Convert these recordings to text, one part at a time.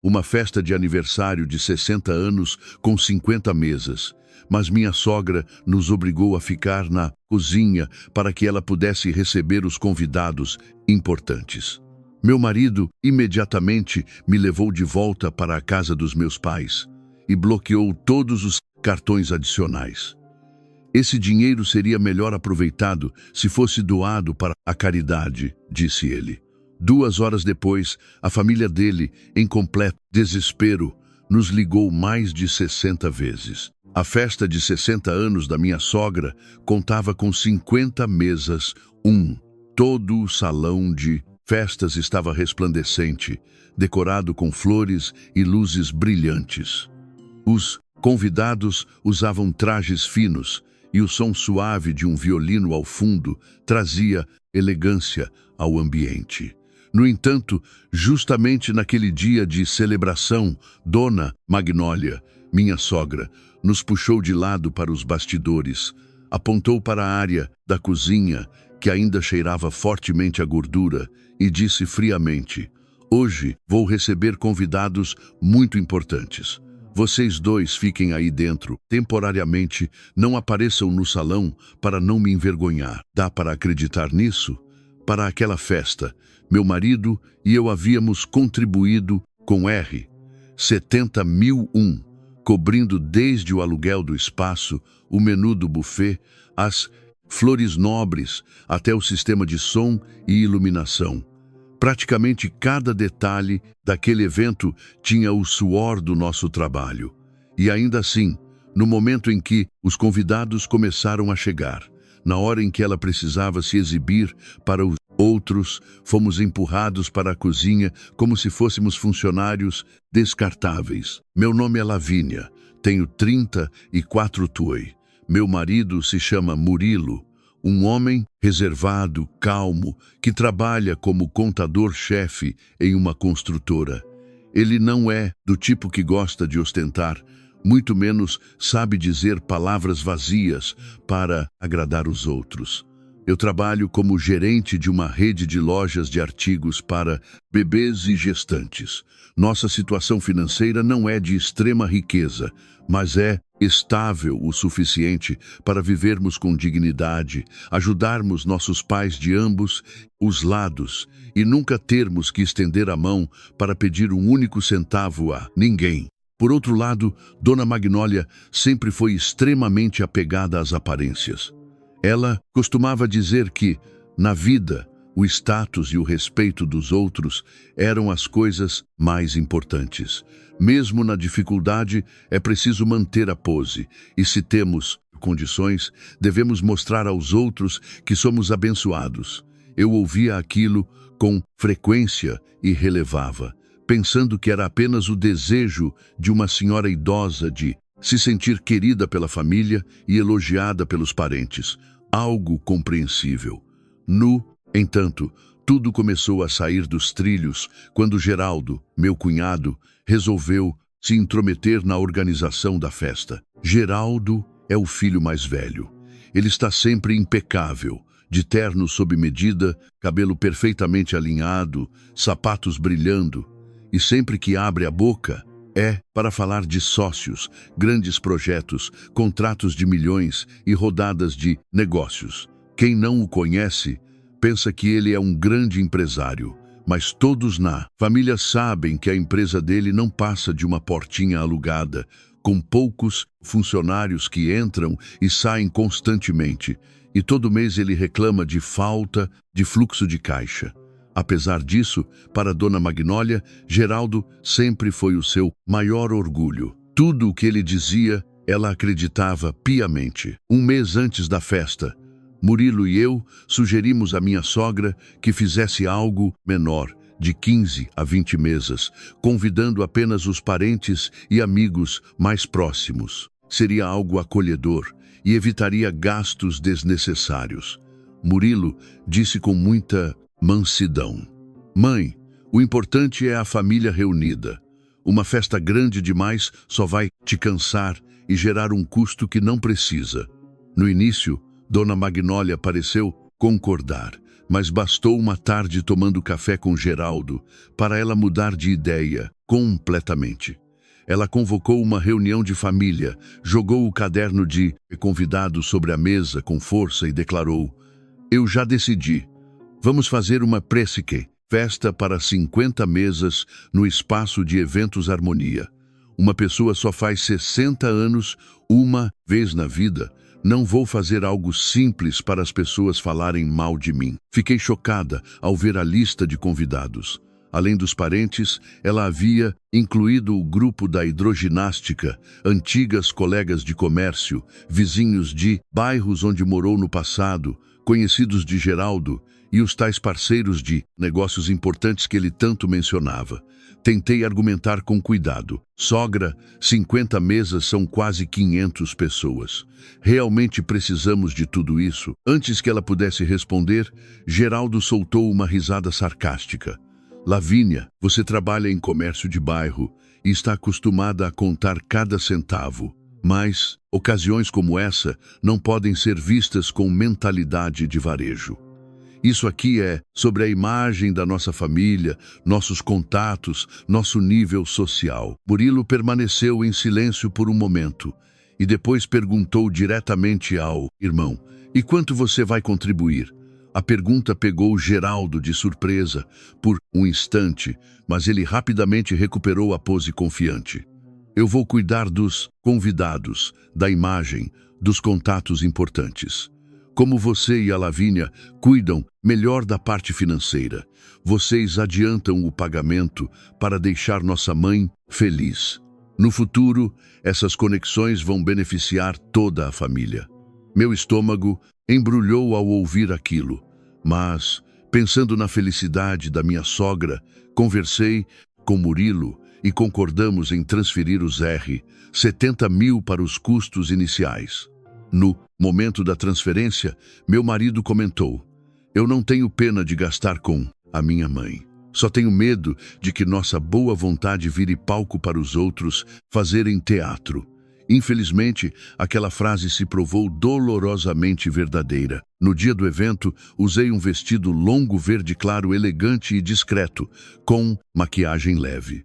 uma festa de aniversário de 60 anos com 50 mesas. Mas minha sogra nos obrigou a ficar na cozinha para que ela pudesse receber os convidados importantes. Meu marido imediatamente me levou de volta para a casa dos meus pais e bloqueou todos os cartões adicionais. Esse dinheiro seria melhor aproveitado se fosse doado para a caridade, disse ele. 2 horas depois, a família dele, em completo desespero, nos ligou mais de 60 vezes. A festa de 60 anos da minha sogra contava com 50 mesas, todo o salão de festas estava resplandecente, decorado com flores e luzes brilhantes. Os convidados usavam trajes finos e o som suave de um violino ao fundo trazia elegância ao ambiente. No entanto, justamente naquele dia de celebração, Dona Magnólia, minha sogra, nos puxou de lado para os bastidores, apontou para a área da cozinha, que ainda cheirava fortemente a gordura, e disse friamente: "Hoje vou receber convidados muito importantes. Vocês dois fiquem aí dentro, temporariamente, não apareçam no salão para não me envergonhar." Dá para acreditar nisso? Para aquela festa, meu marido e eu havíamos contribuído com R$ 70.000, cobrindo desde o aluguel do espaço, o menu do buffet, as flores nobres, até o sistema de som e iluminação. Praticamente cada detalhe daquele evento tinha o suor do nosso trabalho. E ainda assim, no momento em que os convidados começaram a chegar, na hora em que ela precisava se exibir para os outros, fomos empurrados para a cozinha como se fôssemos funcionários descartáveis. Meu nome é Lavínia, tenho 34 tuoi. Meu marido se chama Murilo, um homem reservado, calmo, que trabalha como contador-chefe em uma construtora. Ele não é do tipo que gosta de ostentar, muito menos sabe dizer palavras vazias para agradar os outros. Eu trabalho como gerente de uma rede de lojas de artigos para bebês e gestantes. Nossa situação financeira não é de extrema riqueza, mas é estável o suficiente para vivermos com dignidade, ajudarmos nossos pais de ambos os lados e nunca termos que estender a mão para pedir um único centavo a ninguém. Por outro lado, Dona Magnólia sempre foi extremamente apegada às aparências. Ela costumava dizer que, na vida, o status e o respeito dos outros eram as coisas mais importantes. Mesmo na dificuldade, é preciso manter a pose, e se temos condições, devemos mostrar aos outros que somos abençoados. Eu ouvia aquilo com frequência e relevava, pensando que era apenas o desejo de uma senhora idosa de se sentir querida pela família e elogiada pelos parentes, algo compreensível. No entanto, tudo começou a sair dos trilhos quando Geraldo, meu cunhado, resolveu se intrometer na organização da festa. Geraldo é o filho mais velho. Ele está sempre impecável, de terno sob medida, cabelo perfeitamente alinhado, sapatos brilhando, e sempre que abre a boca é para falar de sócios, grandes projetos, contratos de milhões e rodadas de negócios. Quem não o conhece pensa que ele é um grande empresário, mas todos na família sabem que a empresa dele não passa de uma portinha alugada, com poucos funcionários que entram e saem constantemente, e todo mês ele reclama de falta de fluxo de caixa. Apesar disso, para Dona Magnólia, Geraldo sempre foi o seu maior orgulho. Tudo o que ele dizia, ela acreditava piamente. Um mês antes da festa, Murilo e eu sugerimos à minha sogra que fizesse algo menor, de 15 a 20 mesas, convidando apenas os parentes e amigos mais próximos. Seria algo acolhedor e evitaria gastos desnecessários. Murilo disse com muita mansidão: "Mãe, o importante é a família reunida. Uma festa grande demais só vai te cansar e gerar um custo que não precisa." No início, Dona Magnólia pareceu concordar, mas bastou uma tarde tomando café com Geraldo para ela mudar de ideia. completamente. Ela convocou uma reunião de família, jogou o caderno de convidados sobre a mesa com força e declarou: "Eu já decidi. Vamos fazer uma pré-sique, festa para 50 mesas no espaço de eventos Harmonia. Uma pessoa só faz 60 anos uma vez na vida. Não vou fazer algo simples para as pessoas falarem mal de mim." Fiquei chocada ao ver a lista de convidados. Além dos parentes, ela havia incluído o grupo da hidroginástica, antigas colegas de comércio, vizinhos de bairros onde morou no passado, conhecidos de Geraldo e os tais parceiros de negócios importantes que ele tanto mencionava. Tentei argumentar com cuidado. "Sogra, 50 mesas são quase 500 pessoas. Realmente precisamos de tudo isso?" Antes que ela pudesse responder, Geraldo soltou uma risada sarcástica. "Lavínia, você trabalha em comércio de bairro e está acostumada a contar cada centavo. Mas ocasiões como essa não podem ser vistas com mentalidade de varejo. Isso aqui é sobre a imagem da nossa família, nossos contatos, nosso nível social." Murilo permaneceu em silêncio por um momento e depois perguntou diretamente ao irmão: "E quanto você vai contribuir?" A pergunta pegou Geraldo de surpresa por um instante, mas ele rapidamente recuperou a pose confiante. "Eu vou cuidar dos convidados, da imagem, dos contatos importantes. Como você e a Lavínia cuidam melhor da parte financeira. Vocês adiantam o pagamento para deixar nossa mãe feliz. No futuro, essas conexões vão beneficiar toda a família." Meu estômago embrulhou ao ouvir aquilo, mas, pensando na felicidade da minha sogra, conversei com Murilo e concordamos em transferir os R$ 70 mil para os custos iniciais. No momento da transferência, meu marido comentou: "Eu não tenho pena de gastar com a minha mãe. Só tenho medo de que nossa boa vontade vire palco para os outros fazerem teatro." Infelizmente, aquela frase se provou dolorosamente verdadeira. No dia do evento, usei um vestido longo verde claro, elegante e discreto, com maquiagem leve.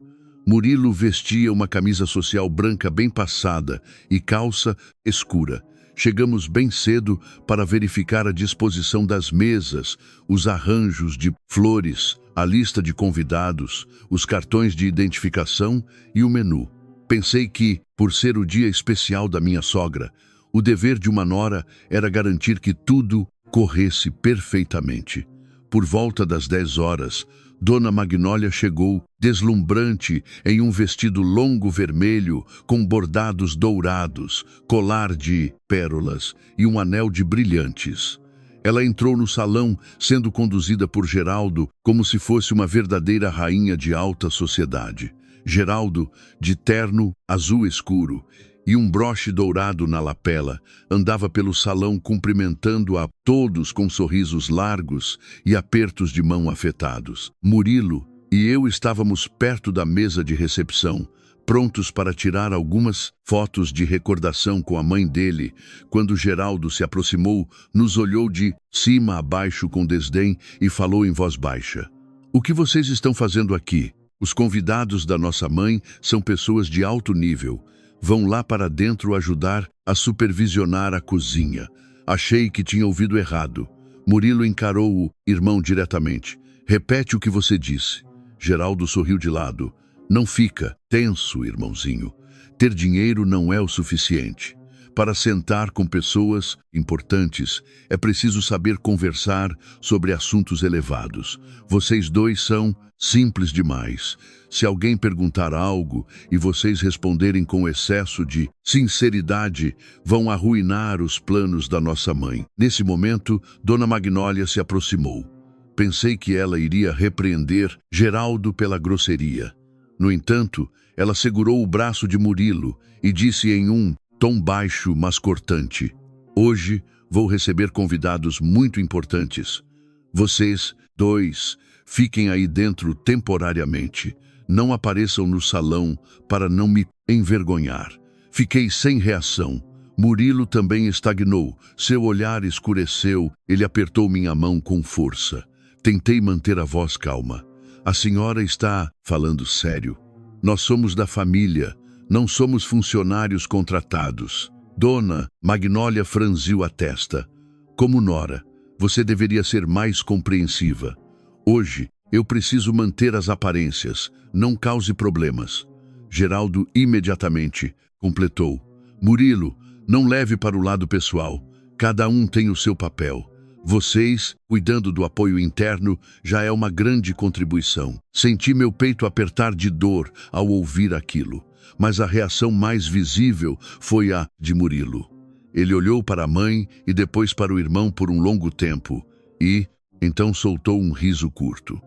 Murilo vestia uma camisa social branca bem passada e calça escura. Chegamos bem cedo para verificar a disposição das mesas, os arranjos de flores, a lista de convidados, os cartões de identificação e o menu. Pensei que, por ser o dia especial da minha sogra, o dever de uma nora era garantir que tudo corresse perfeitamente. Por volta das 10 horas, Dona Magnólia chegou, deslumbrante, em um vestido longo vermelho, com bordados dourados, colar de pérolas e um anel de brilhantes. Ela entrou no salão, sendo conduzida por Geraldo como se fosse uma verdadeira rainha de alta sociedade. Geraldo, de terno azul escuro e um broche dourado na lapela, andava pelo salão cumprimentando a todos com sorrisos largos e apertos de mão afetados. Murilo e eu estávamos perto da mesa de recepção, prontos para tirar algumas fotos de recordação com a mãe dele, quando Geraldo se aproximou, nos olhou de cima a baixo com desdém e falou em voz baixa: "O que vocês estão fazendo aqui? Os convidados da nossa mãe são pessoas de alto nível. Vão lá para dentro ajudar a supervisionar a cozinha." Achei que tinha ouvido errado. Murilo encarou o irmão diretamente. "Repete o que você disse." Geraldo sorriu de lado. "Não fica tenso, irmãozinho. Ter dinheiro não é o suficiente. Para sentar com pessoas importantes, é preciso saber conversar sobre assuntos elevados. Vocês dois são simples demais. Se alguém perguntar algo e vocês responderem com excesso de sinceridade, vão arruinar os planos da nossa mãe." Nesse momento, Dona Magnólia se aproximou. Pensei que ela iria repreender Geraldo pela grosseria. No entanto, ela segurou o braço de Murilo e disse em um tom baixo, mas cortante: "Hoje vou receber convidados muito importantes. Vocês dois fiquem aí dentro temporariamente. Não apareçam no salão para não me envergonhar." Fiquei sem reação. Murilo também estagnou. Seu olhar escureceu. Ele apertou minha mão com força. Tentei manter a voz calma. "A senhora está falando sério?" Nós somos da família, não somos funcionários contratados. Dona Magnólia franziu a testa. Como nora, você deveria ser mais compreensiva. Hoje, eu preciso manter as aparências, não cause problemas. Geraldo imediatamente completou. Murilo, não leve para o lado pessoal. Cada um tem o seu papel. Vocês, cuidando do apoio interno, já é uma grande contribuição. Senti meu peito apertar de dor ao ouvir aquilo, mas a reação mais visível foi a de Murilo. Ele olhou para a mãe e depois para o irmão por um longo tempo e, então, soltou um riso curto.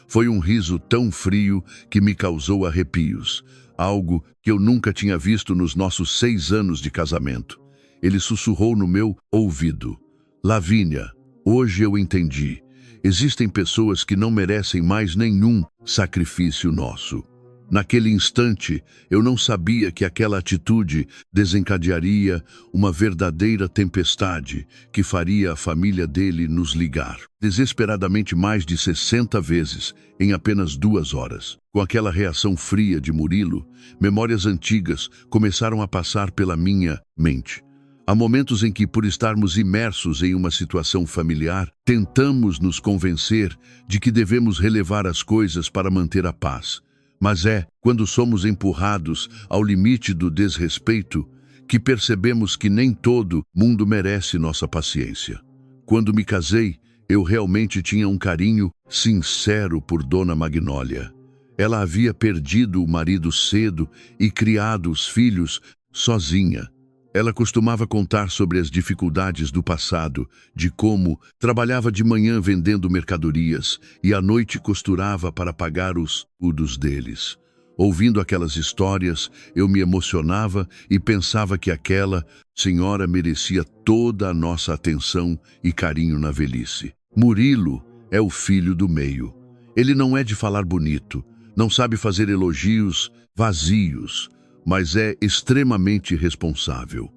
Foi um riso tão frio que me causou arrepios, algo que eu nunca tinha visto nos nossos 6 anos de casamento. Ele sussurrou no meu ouvido. Lavínia, hoje eu entendi. Existem pessoas que não merecem mais nenhum sacrifício nosso. Naquele instante, eu não sabia que aquela atitude desencadearia uma verdadeira tempestade que faria a família dele nos ligar desesperadamente mais de 60 vezes em apenas 2 horas. Com aquela reação fria de Murilo, memórias antigas começaram a passar pela minha mente. Há momentos em que, por estarmos imersos em uma situação familiar, tentamos nos convencer de que devemos relevar as coisas para manter a paz. Mas é quando somos empurrados ao limite do desrespeito que percebemos que nem todo mundo merece nossa paciência. Quando me casei, eu realmente tinha um carinho sincero por Dona Magnólia. Ela havia perdido o marido cedo e criado os filhos sozinha. Ela costumava contar sobre as dificuldades do passado, de como trabalhava de manhã vendendo mercadorias e à noite costurava para pagar os udos deles. Ouvindo aquelas histórias, eu me emocionava e pensava que aquela senhora merecia toda a nossa atenção e carinho na velhice. Murilo é o filho do meio. Ele não é de falar bonito, não sabe fazer elogios vazios, mas é extremamente responsável.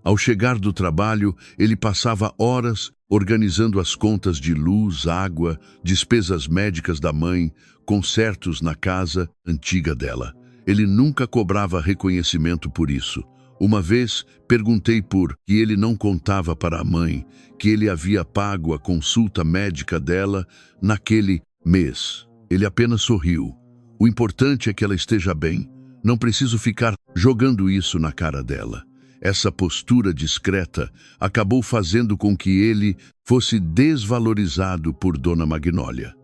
Ao chegar do trabalho, ele passava horas organizando as contas de luz, água, despesas médicas da mãe, consertos na casa antiga dela. Ele nunca cobrava reconhecimento por isso. Uma vez, perguntei por que ele não contava para a mãe que ele havia pago a consulta médica dela naquele mês. Ele apenas sorriu. O importante é que ela esteja bem. Não preciso ficar jogando isso na cara dela. Essa postura discreta acabou fazendo com que ele fosse desvalorizado por Dona Magnólia.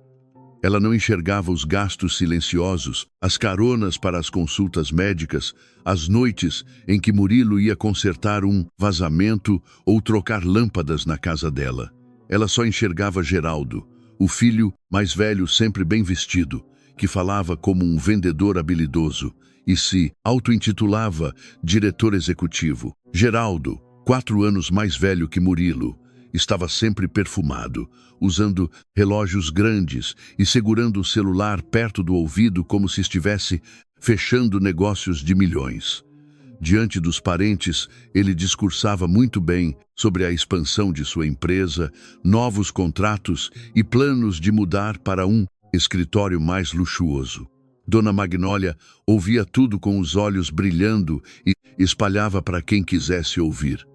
Ela não enxergava os gastos silenciosos, as caronas para as consultas médicas, as noites em que Murilo ia consertar um vazamento ou trocar lâmpadas na casa dela. Ela só enxergava Geraldo, o filho mais velho sempre bem vestido, que falava como um vendedor habilidoso e se auto-intitulava diretor executivo. Geraldo, 4 anos mais velho que Murilo, estava sempre perfumado, usando relógios grandes e segurando o celular perto do ouvido como se estivesse fechando negócios de milhões. Diante dos parentes, ele discursava muito bem sobre a expansão de sua empresa, novos contratos e planos de mudar para um escritório mais luxuoso. Dona Magnólia ouvia tudo com os olhos brilhando e espalhava para quem quisesse ouvir.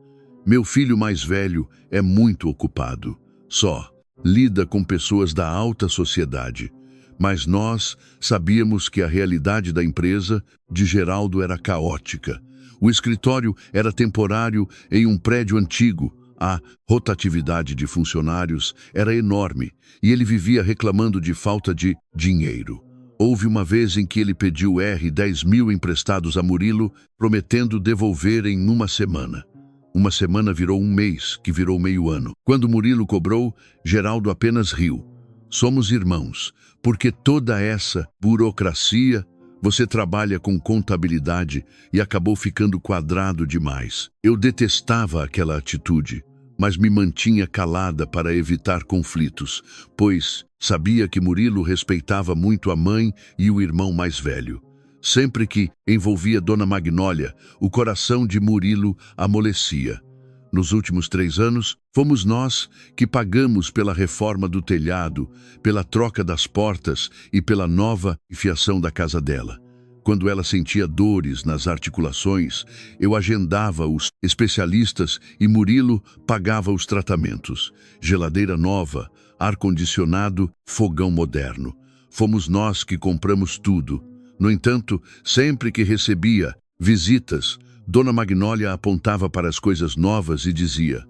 Meu filho mais velho é muito ocupado. Só lida com pessoas da alta sociedade. Mas nós sabíamos que a realidade da empresa de Geraldo era caótica. O escritório era temporário em um prédio antigo. A rotatividade de funcionários era enorme e ele vivia reclamando de falta de dinheiro. Houve uma vez em que ele pediu R$ 10.000 emprestados a Murilo, prometendo devolver em 1 semana. 1 semana virou 1 mês, que virou meio ano. Quando Murilo cobrou, Geraldo apenas riu. Somos irmãos, porque toda essa burocracia, você trabalha com contabilidade e acabou ficando quadrado demais. Eu detestava aquela atitude, mas me mantinha calada para evitar conflitos, pois sabia que Murilo respeitava muito a mãe e o irmão mais velho. Sempre que envolvia Dona Magnólia, o coração de Murilo amolecia. Nos últimos 3 anos, fomos nós que pagamos pela reforma do telhado, pela troca das portas e pela nova fiação da casa dela. Quando ela sentia dores nas articulações, eu agendava os especialistas e Murilo pagava os tratamentos. Geladeira nova, ar-condicionado, fogão moderno. Fomos nós que compramos tudo. No entanto, sempre que recebia visitas, Dona Magnólia apontava para as coisas novas e dizia: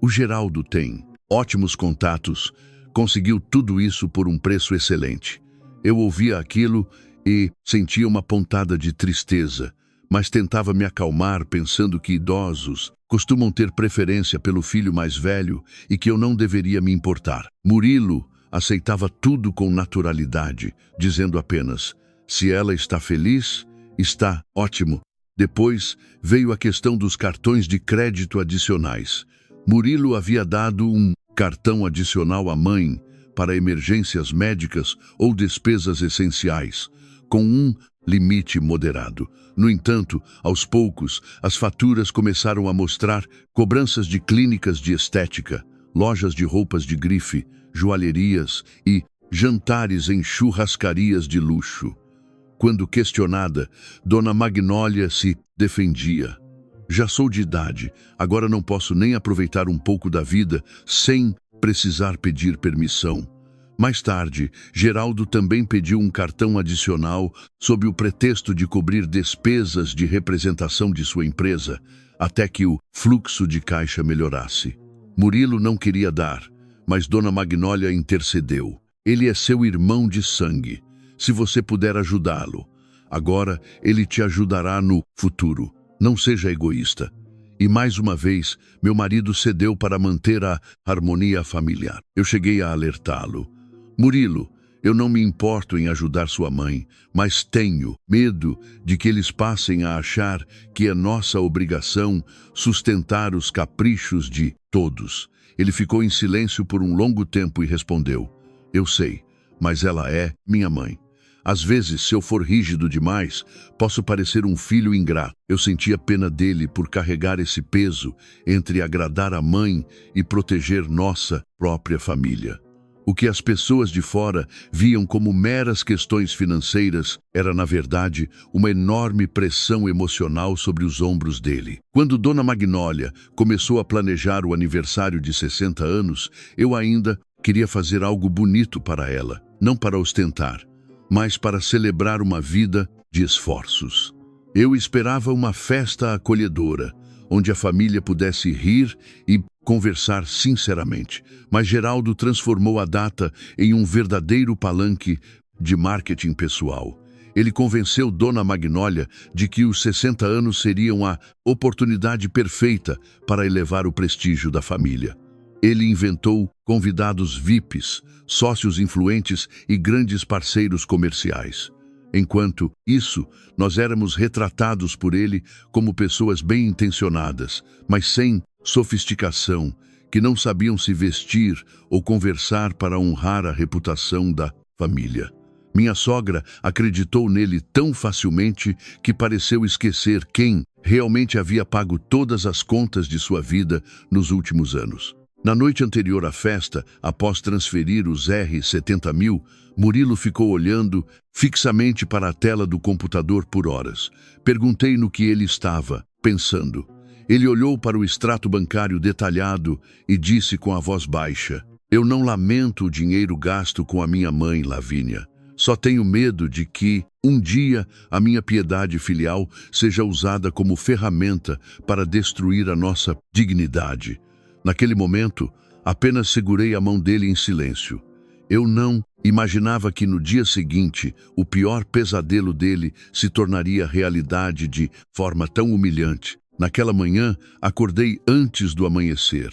"O Geraldo tem ótimos contatos, conseguiu tudo isso por um preço excelente." Eu ouvia aquilo e sentia uma pontada de tristeza, mas tentava me acalmar pensando que idosos costumam ter preferência pelo filho mais velho e que eu não deveria me importar. Murilo aceitava tudo com naturalidade, dizendo apenas: "Se ela está feliz, está ótimo." Depois veio a questão dos cartões de crédito adicionais. Murilo havia dado um cartão adicional à mãe para emergências médicas ou despesas essenciais, com um limite moderado. No entanto, aos poucos, as faturas começaram a mostrar cobranças de clínicas de estética, lojas de roupas de grife, joalherias e jantares em churrascarias de luxo. Quando questionada, Dona Magnólia se defendia. "Já sou de idade, agora não posso nem aproveitar um pouco da vida sem precisar pedir permissão." Mais tarde, Geraldo também pediu um cartão adicional sob o pretexto de cobrir despesas de representação de sua empresa, até que o fluxo de caixa melhorasse. Murilo não queria dar, mas Dona Magnólia intercedeu. "Ele é seu irmão de sangue. Se você puder ajudá-lo, agora ele te ajudará no futuro. Não seja egoísta." E mais uma vez, meu marido cedeu para manter a harmonia familiar. Eu cheguei a alertá-lo: "Murilo, eu não me importo em ajudar sua mãe, mas tenho medo de que eles passem a achar que é nossa obrigação sustentar os caprichos de todos." Ele ficou em silêncio por um longo tempo e respondeu: "Eu sei, mas ela é minha mãe. Às vezes, se eu for rígido demais, posso parecer um filho ingrato." Eu sentia pena dele por carregar esse peso entre agradar a mãe e proteger nossa própria família. O que as pessoas de fora viam como meras questões financeiras era, na verdade, uma enorme pressão emocional sobre os ombros dele. Quando Dona Magnólia começou a planejar o aniversário de 60 anos, eu ainda queria fazer algo bonito para ela, não para ostentar, mas para celebrar uma vida de esforços. Eu esperava uma festa acolhedora, onde a família pudesse rir e conversar sinceramente, mas Geraldo transformou a data em um verdadeiro palanque de marketing pessoal. Ele convenceu Dona Magnólia de que os 60 anos seriam a oportunidade perfeita para elevar o prestígio da família. Ele inventou convidados VIPs, sócios influentes e grandes parceiros comerciais. Enquanto isso, nós éramos retratados por ele como pessoas bem-intencionadas, mas sem sofisticação, que não sabiam se vestir ou conversar para honrar a reputação da família. Minha sogra acreditou nele tão facilmente que pareceu esquecer quem realmente havia pago todas as contas de sua vida nos últimos anos. Na noite anterior à festa, após transferir os R$ 70 mil, Murilo ficou olhando fixamente para a tela do computador por horas. Perguntei no que ele estava pensando. Ele olhou para o extrato bancário detalhado e disse com a voz baixa: "Eu não lamento o dinheiro gasto com a minha mãe, Lavínia. Só tenho medo de que, um dia, a minha piedade filial seja usada como ferramenta para destruir a nossa dignidade." Naquele momento, apenas segurei a mão dele em silêncio. Eu não imaginava que no dia seguinte, o pior pesadelo dele se tornaria realidade de forma tão humilhante. Naquela manhã, acordei antes do amanhecer.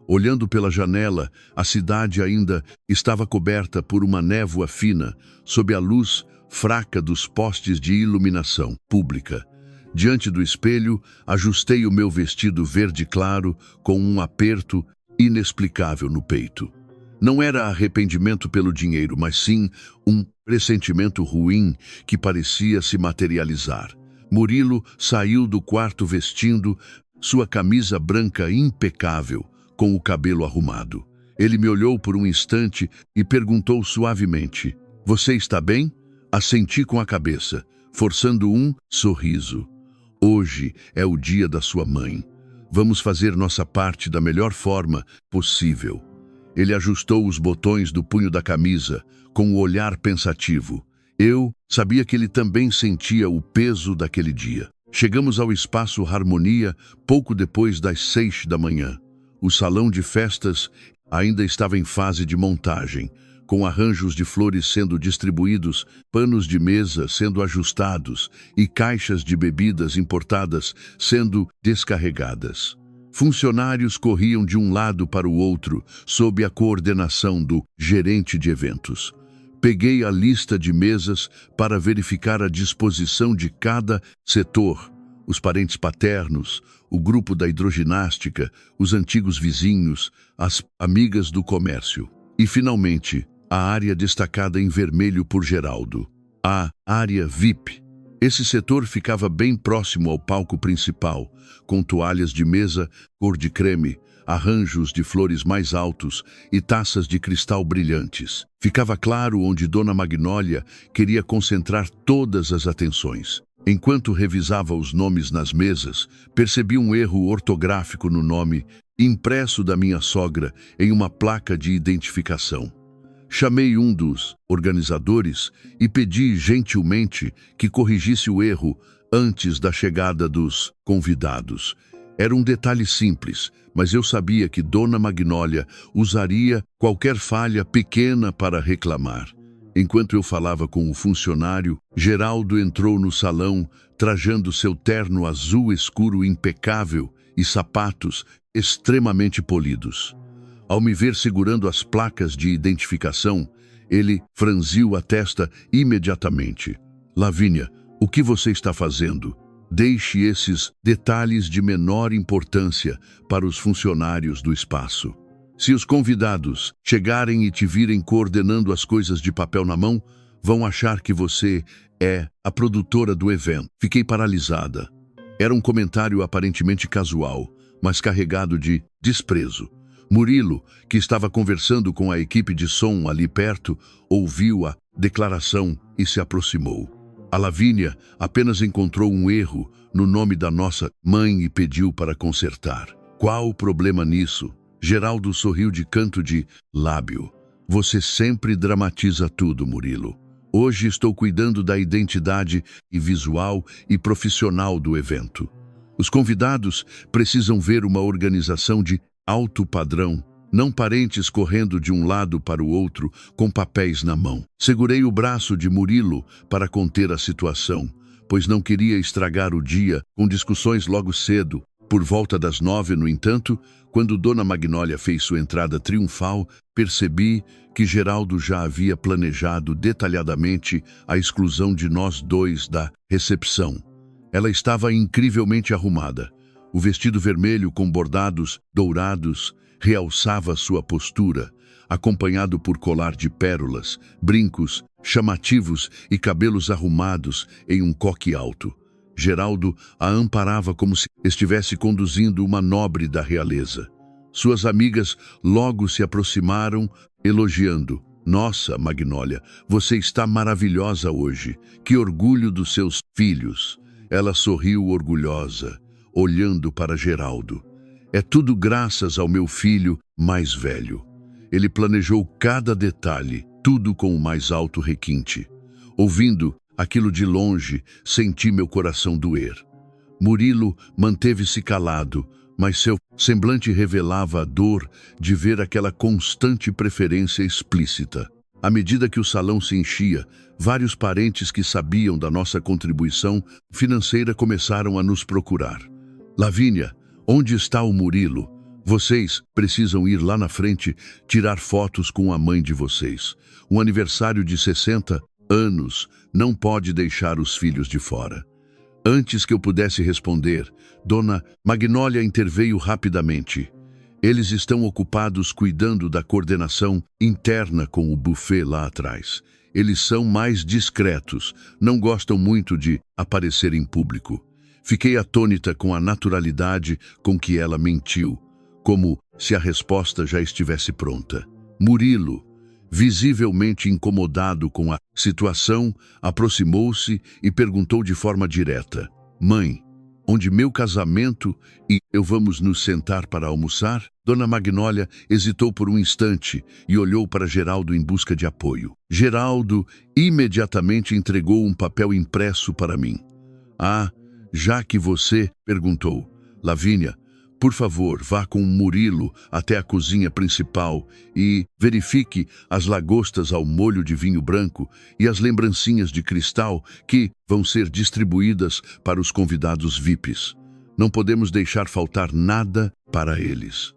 Olhando pela janela, a cidade ainda estava coberta por uma névoa fina, sob a luz fraca dos postes de iluminação pública. Diante do espelho, ajustei o meu vestido verde claro com um aperto inexplicável no peito. Não era arrependimento pelo dinheiro, mas sim um pressentimento ruim que parecia se materializar. Murilo saiu do quarto vestindo sua camisa branca impecável, com o cabelo arrumado. Ele me olhou por um instante e perguntou suavemente: "Você está bem?" Assenti com a cabeça. forçando um sorriso. Hoje é o dia da sua mãe. Vamos fazer nossa parte da melhor forma possível. Ele ajustou os botões do punho da camisa, com o olhar pensativo. Eu sabia que ele também sentia o peso daquele dia. Chegamos ao Espaço Harmonia pouco depois das 6 da manhã. O salão de festas ainda estava em fase de montagem, com arranjos de flores sendo distribuídos, panos de mesa sendo ajustados e caixas de bebidas importadas sendo descarregadas. Funcionários corriam de um lado para o outro, sob a coordenação do gerente de eventos. Peguei a lista de mesas para verificar a disposição de cada setor: os parentes paternos, o grupo da hidroginástica, os antigos vizinhos, as amigas do comércio. E, finalmente, a área destacada em vermelho por Geraldo, a área VIP. Esse setor ficava bem próximo ao palco principal, com toalhas de mesa cor de creme, arranjos de flores mais altos e taças de cristal brilhantes. Ficava claro onde Dona Magnólia queria concentrar todas as atenções. Enquanto revisava os nomes nas mesas, percebi um erro ortográfico no nome, impresso da minha sogra em uma placa de identificação. Chamei um dos organizadores e pedi gentilmente que corrigisse o erro antes da chegada dos convidados. Era um detalhe simples, mas eu sabia que Dona Magnólia usaria qualquer falha pequena para reclamar. Enquanto eu falava com o funcionário, Geraldo entrou no salão, trajando seu terno azul escuro impecável e sapatos extremamente polidos. Ao me ver segurando as placas de identificação, ele franziu a testa imediatamente. Lavínia, o que você está fazendo? Deixe esses detalhes de menor importância para os funcionários do espaço. Se os convidados chegarem e te virem coordenando as coisas de papel na mão, vão achar que você é a produtora do evento. Fiquei paralisada. Era um comentário aparentemente casual, mas carregado de desprezo. Murilo, que estava conversando com a equipe de som ali perto, ouviu a declaração e se aproximou. A Lavínia apenas encontrou um erro no nome da nossa mãe e pediu para consertar. Qual o problema nisso? Geraldo sorriu de canto de lábio. Você sempre dramatiza tudo, Murilo. Hoje estou cuidando da identidade e visual e profissional do evento. Os convidados precisam ver uma organização de alto padrão, não parentes correndo de um lado para o outro com papéis na mão. Segurei o braço de Murilo para conter a situação, pois não queria estragar o dia com discussões logo cedo. Por volta das 9, no entanto, quando Dona Magnólia fez sua entrada triunfal, percebi que Geraldo já havia planejado detalhadamente a exclusão de nós dois da recepção. Ela estava incrivelmente arrumada. O vestido vermelho com bordados dourados realçava sua postura, acompanhado por colar de pérolas, brincos chamativos e cabelos arrumados em um coque alto. Geraldo a amparava como se estivesse conduzindo uma nobre da realeza. Suas amigas logo se aproximaram, elogiando. Nossa, Magnólia, você está maravilhosa hoje. Que orgulho dos seus filhos. Ela sorriu orgulhosa, olhando para Geraldo. É tudo graças ao meu filho mais velho. Ele planejou cada detalhe, tudo com o mais alto requinte. Ouvindo aquilo de longe, senti meu coração doer. Murilo manteve-se calado, mas seu semblante revelava a dor de ver aquela constante preferência explícita. À medida que o salão se enchia, vários parentes que sabiam da nossa contribuição financeira começaram a nos procurar. Lavínia, onde está o Murilo? Vocês precisam ir lá na frente tirar fotos com a mãe de vocês. Um aniversário de 60 anos não pode deixar os filhos de fora. Antes que eu pudesse responder, Dona Magnólia interveio rapidamente. Eles estão ocupados cuidando da coordenação interna com o buffet lá atrás. Eles são mais discretos, não gostam muito de aparecer em público. Fiquei atônita com a naturalidade com que ela mentiu, como se a resposta já estivesse pronta. Murilo, Visivelmente incomodado com a situação, aproximou-se e perguntou de forma direta: Mãe, onde meu casamento e eu vamos nos sentar para almoçar? Dona Magnólia hesitou por um instante e olhou para Geraldo em busca de apoio. Geraldo imediatamente entregou um papel impresso para mim. Ah, já que você perguntou, Lavínia, por favor, vá com o Murilo até a cozinha principal e verifique as lagostas ao molho de vinho branco e as lembrancinhas de cristal que vão ser distribuídas para os convidados VIPs. Não podemos deixar faltar nada para eles.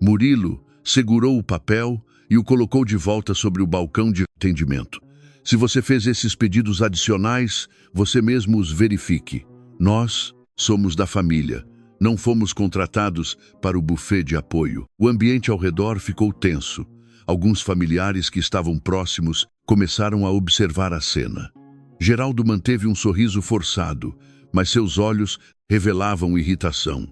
Murilo segurou o papel e o colocou de volta sobre o balcão de atendimento. Se você fez esses pedidos adicionais, você mesmo os verifique. Nós somos da família. Não fomos contratados para o buffet de apoio. O ambiente ao redor ficou tenso. Alguns familiares que estavam próximos começaram a observar a cena. Geraldo manteve um sorriso forçado, mas seus olhos revelavam irritação.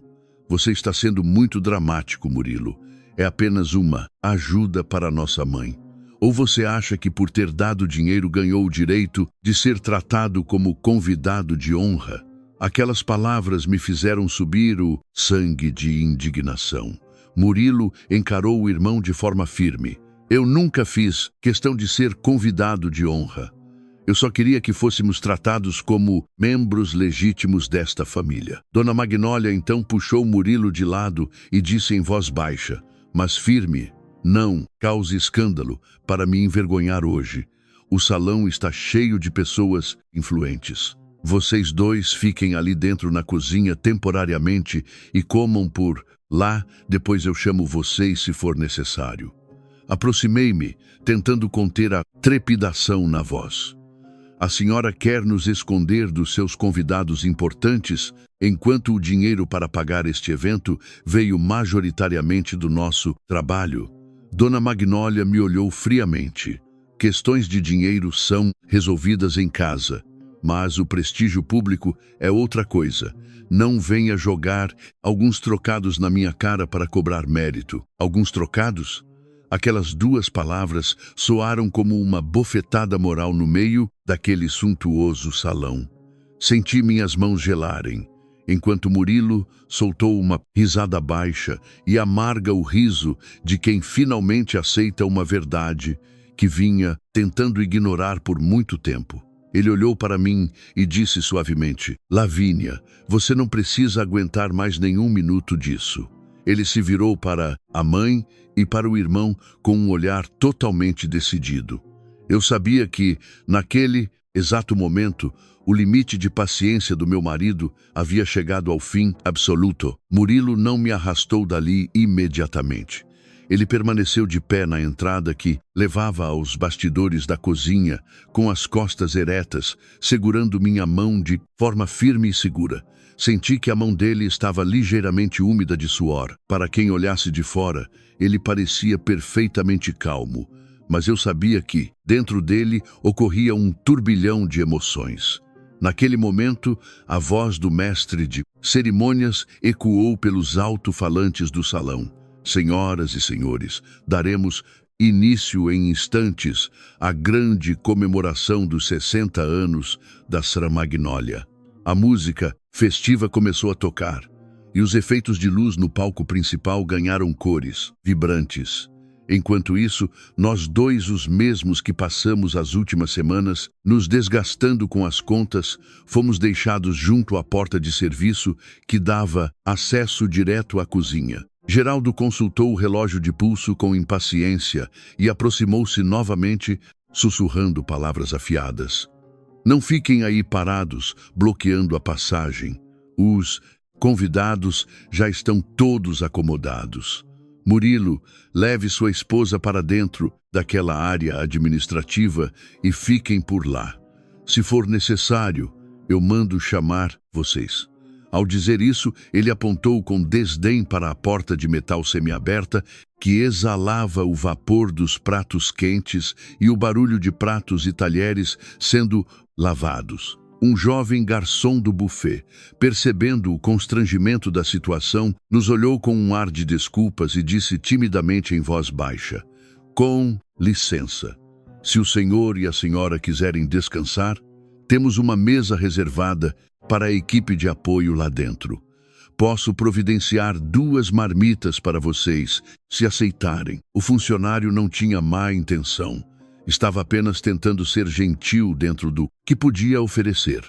Você está sendo muito dramático, Murilo. É apenas uma ajuda para nossa mãe. Ou você acha que por ter dado dinheiro ganhou o direito de ser tratado como convidado de honra? Aquelas palavras me fizeram subir o sangue de indignação. Murilo encarou o irmão de forma firme. Eu nunca fiz questão de ser convidado de honra. Eu só queria que fôssemos tratados como membros legítimos desta família. Dona Magnólia então puxou Murilo de lado e disse em voz baixa, mas firme, não cause escândalo para me envergonhar hoje. O salão está cheio de pessoas influentes. Vocês dois fiquem ali dentro na cozinha temporariamente e comam por lá, depois eu chamo vocês se for necessário. Aproximei-me, tentando conter a trepidação na voz. A senhora quer nos esconder dos seus convidados importantes, enquanto o dinheiro para pagar este evento veio majoritariamente do nosso trabalho. Dona Magnólia me olhou friamente. Questões de dinheiro são resolvidas em casa. Mas o prestígio público é outra coisa. Não venha jogar alguns trocados na minha cara para cobrar mérito. Alguns trocados? Aquelas duas palavras soaram como uma bofetada moral no meio daquele suntuoso salão. Senti minhas mãos gelarem, enquanto Murilo soltou uma risada baixa e amarga o riso de quem finalmente aceita uma verdade que vinha tentando ignorar por muito tempo. Ele olhou para mim e disse suavemente, Lavínia, você não precisa aguentar mais nenhum minuto disso. Ele se virou para a mãe e para o irmão com um olhar totalmente decidido. Eu sabia que, naquele exato momento, o limite de paciência do meu marido havia chegado ao fim absoluto. Murilo não me arrastou dali imediatamente. Ele permaneceu de pé na entrada que levava aos bastidores da cozinha, com as costas eretas, segurando minha mão de forma firme e segura. Senti que a mão dele estava ligeiramente úmida de suor. Para quem olhasse de fora, ele parecia perfeitamente calmo, mas eu sabia que, dentro dele, ocorria um turbilhão de emoções. Naquele momento, a voz do mestre de cerimônias ecoou pelos alto-falantes do salão. Senhoras e senhores, daremos início em instantes à grande comemoração dos 60 anos da Sra. Magnólia. A música festiva começou a tocar, e os efeitos de luz no palco principal ganharam cores vibrantes. Enquanto isso, nós dois, os mesmos que passamos as últimas semanas, nos desgastando com as contas, fomos deixados junto à porta de serviço que dava acesso direto à cozinha. Geraldo consultou o relógio de pulso com impaciência e aproximou-se novamente, sussurrando palavras afiadas. Não fiquem aí parados, bloqueando a passagem. Os convidados já estão todos acomodados. Murilo, leve sua esposa para dentro daquela área administrativa e fiquem por lá. Se for necessário, eu mando chamar vocês. Ao dizer isso, ele apontou com desdém para a porta de metal semiaberta que exalava o vapor dos pratos quentes e o barulho de pratos e talheres sendo lavados. Um jovem garçom do buffet, percebendo o constrangimento da situação, nos olhou com um ar de desculpas e disse timidamente em voz baixa, Com licença. Se o senhor e a senhora quiserem descansar, temos uma mesa reservada para a equipe de apoio lá dentro. Posso providenciar 2 marmitas para vocês, se aceitarem. O funcionário não tinha má intenção. Estava apenas tentando ser gentil dentro do que podia oferecer.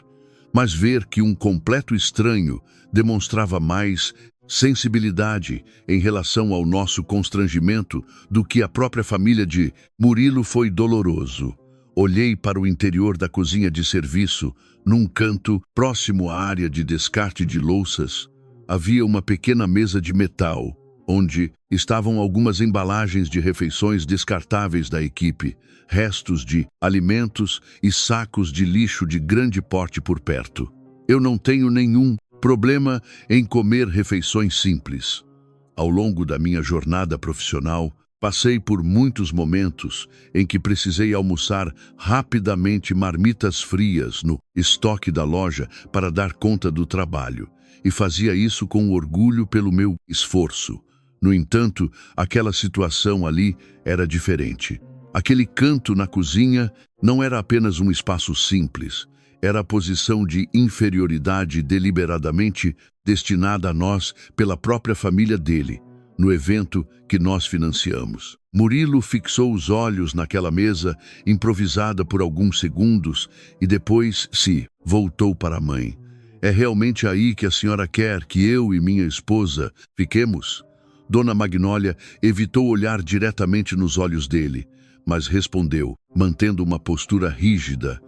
Mas ver que um completo estranho demonstrava mais sensibilidade em relação ao nosso constrangimento do que a própria família de Murilo foi doloroso. Olhei para o interior da cozinha de serviço, num canto próximo à área de descarte de louças. Havia uma pequena mesa de metal, onde estavam algumas embalagens de refeições descartáveis da equipe, restos de alimentos e sacos de lixo de grande porte por perto. Eu não tenho nenhum problema em comer refeições simples. Ao longo da minha jornada profissional, passei por muitos momentos em que precisei almoçar rapidamente marmitas frias no estoque da loja para dar conta do trabalho, e fazia isso com orgulho pelo meu esforço. No entanto, aquela situação ali era diferente. Aquele canto na cozinha não era apenas um espaço simples, era a posição de inferioridade deliberadamente destinada a nós pela própria família dele, no evento que nós financiamos. Murilo fixou os olhos naquela mesa improvisada por alguns segundos e depois se voltou para a mãe. É realmente aí que a senhora quer que eu e minha esposa fiquemos? Dona Magnólia evitou olhar diretamente nos olhos dele, mas respondeu, mantendo uma postura rígida.